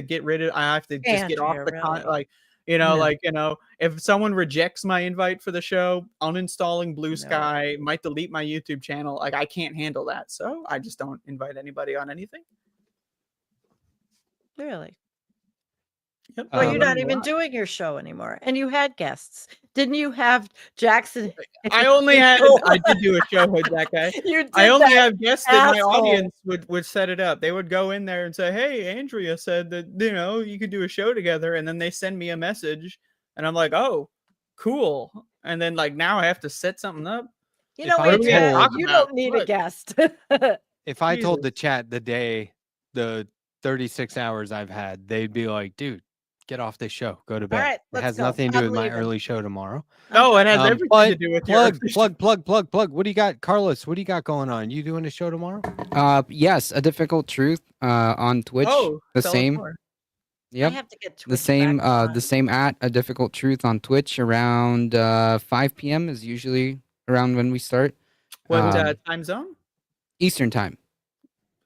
get rid of. I have to just get off the if someone rejects my invite for the show, uninstalling Blue Sky, might delete my YouTube channel. Like I can't handle that. So I just don't invite anybody on anything. Really? Yep. Well, you're not even doing your show anymore. And you had guests. Didn't you have Jackson? I did do a show with that guy. I only have guests that my audience would set it up. They would go in there and say, hey, Andrea said that, you could do a show together. And then they send me a message and I'm like, oh, cool. And then now I have to set something up. You don't need a guest. If I told the chat the 36 hours I've had, they'd be like, dude, get off this show. Go to bed. Right, it has nothing to do with my early show tomorrow. No, it has everything to do with plug. What do you got, Carlos? What do you got going on? You doing a show tomorrow? Yes, A Difficult Truth on Twitch. Oh, the same. Yep. I have to get Twitch the same at A Difficult Truth on Twitch around 5 p.m. is usually around when we start. What time zone? Eastern time.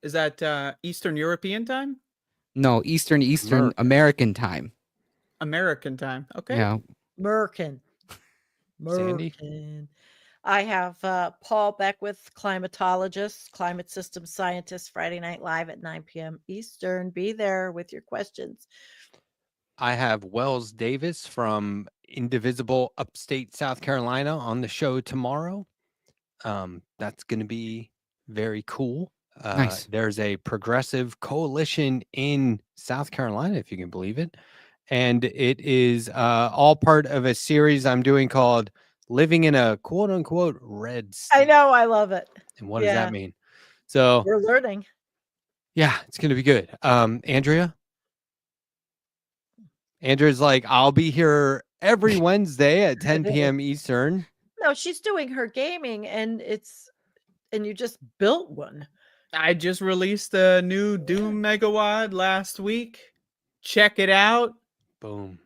Is that Eastern European time? No, Eastern American time. American time. Okay. Yeah. American. Sandy? I have Paul Beckwith, climatologist, climate system scientist, Friday Night Live at 9 p.m. Eastern. Be there with your questions. I have Wells Davis from Indivisible Upstate South Carolina on the show tomorrow. That's going to be very cool. Nice. There's a progressive coalition in South Carolina, if you can believe it. And it is all part of a series I'm doing called Living in a Quote Unquote Red State. I know. I love it. And what does that mean? So we're learning. Yeah, it's going to be good. Andrea's like, I'll be here every Wednesday at 10 p.m. Eastern. No, she's doing her gaming and you just built one. I just released a new Doom Megawatt last week. Check it out. Boom.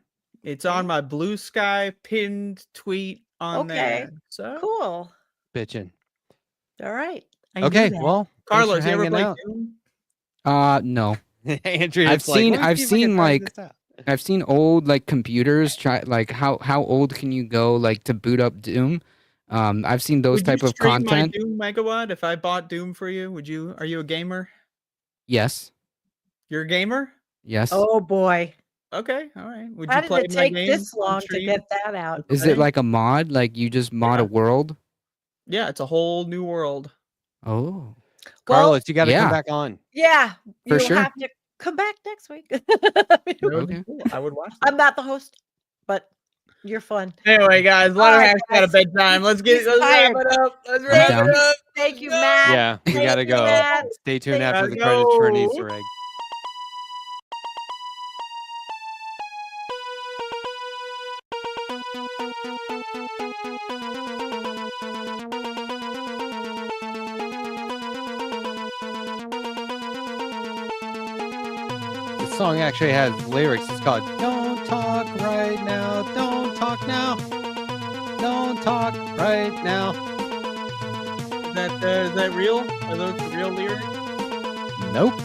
It's on my Blue Sky pinned tweet on there. So cool. Bitchin'. All right. Okay, well, Carlos, you ever played Doom? No. Andrea, I've seen old like computers try like how old can you go like to boot up Doom? I've seen those type of content. My Doom Megawatt, if I bought Doom for you, would you? Are you a gamer? Yes. You're a gamer? Yes. Oh boy. Okay, all right. Would How you play did it my take game this on long to stream? get that out? Is it like a mod? Like you just mod a world? Yeah, it's a whole new world. Oh. Carlos, you got to come back on. Yeah, For sure. have to come back next week. Okay. Cool. I would watch that. I'm not the host, but you're fun. Anyway, guys, Letterhack's got a bedtime. Let's wrap it up. Let's wrap it up. Thank you, Matt. Yeah, we got to go. Matt. Stay tuned after the credits for an Easter egg. The song actually has lyrics. It's called "Don't Talk Right Now, Don't Talk Now, Don't Talk Right Now." Is that real? Are those the real lyrics? Nope.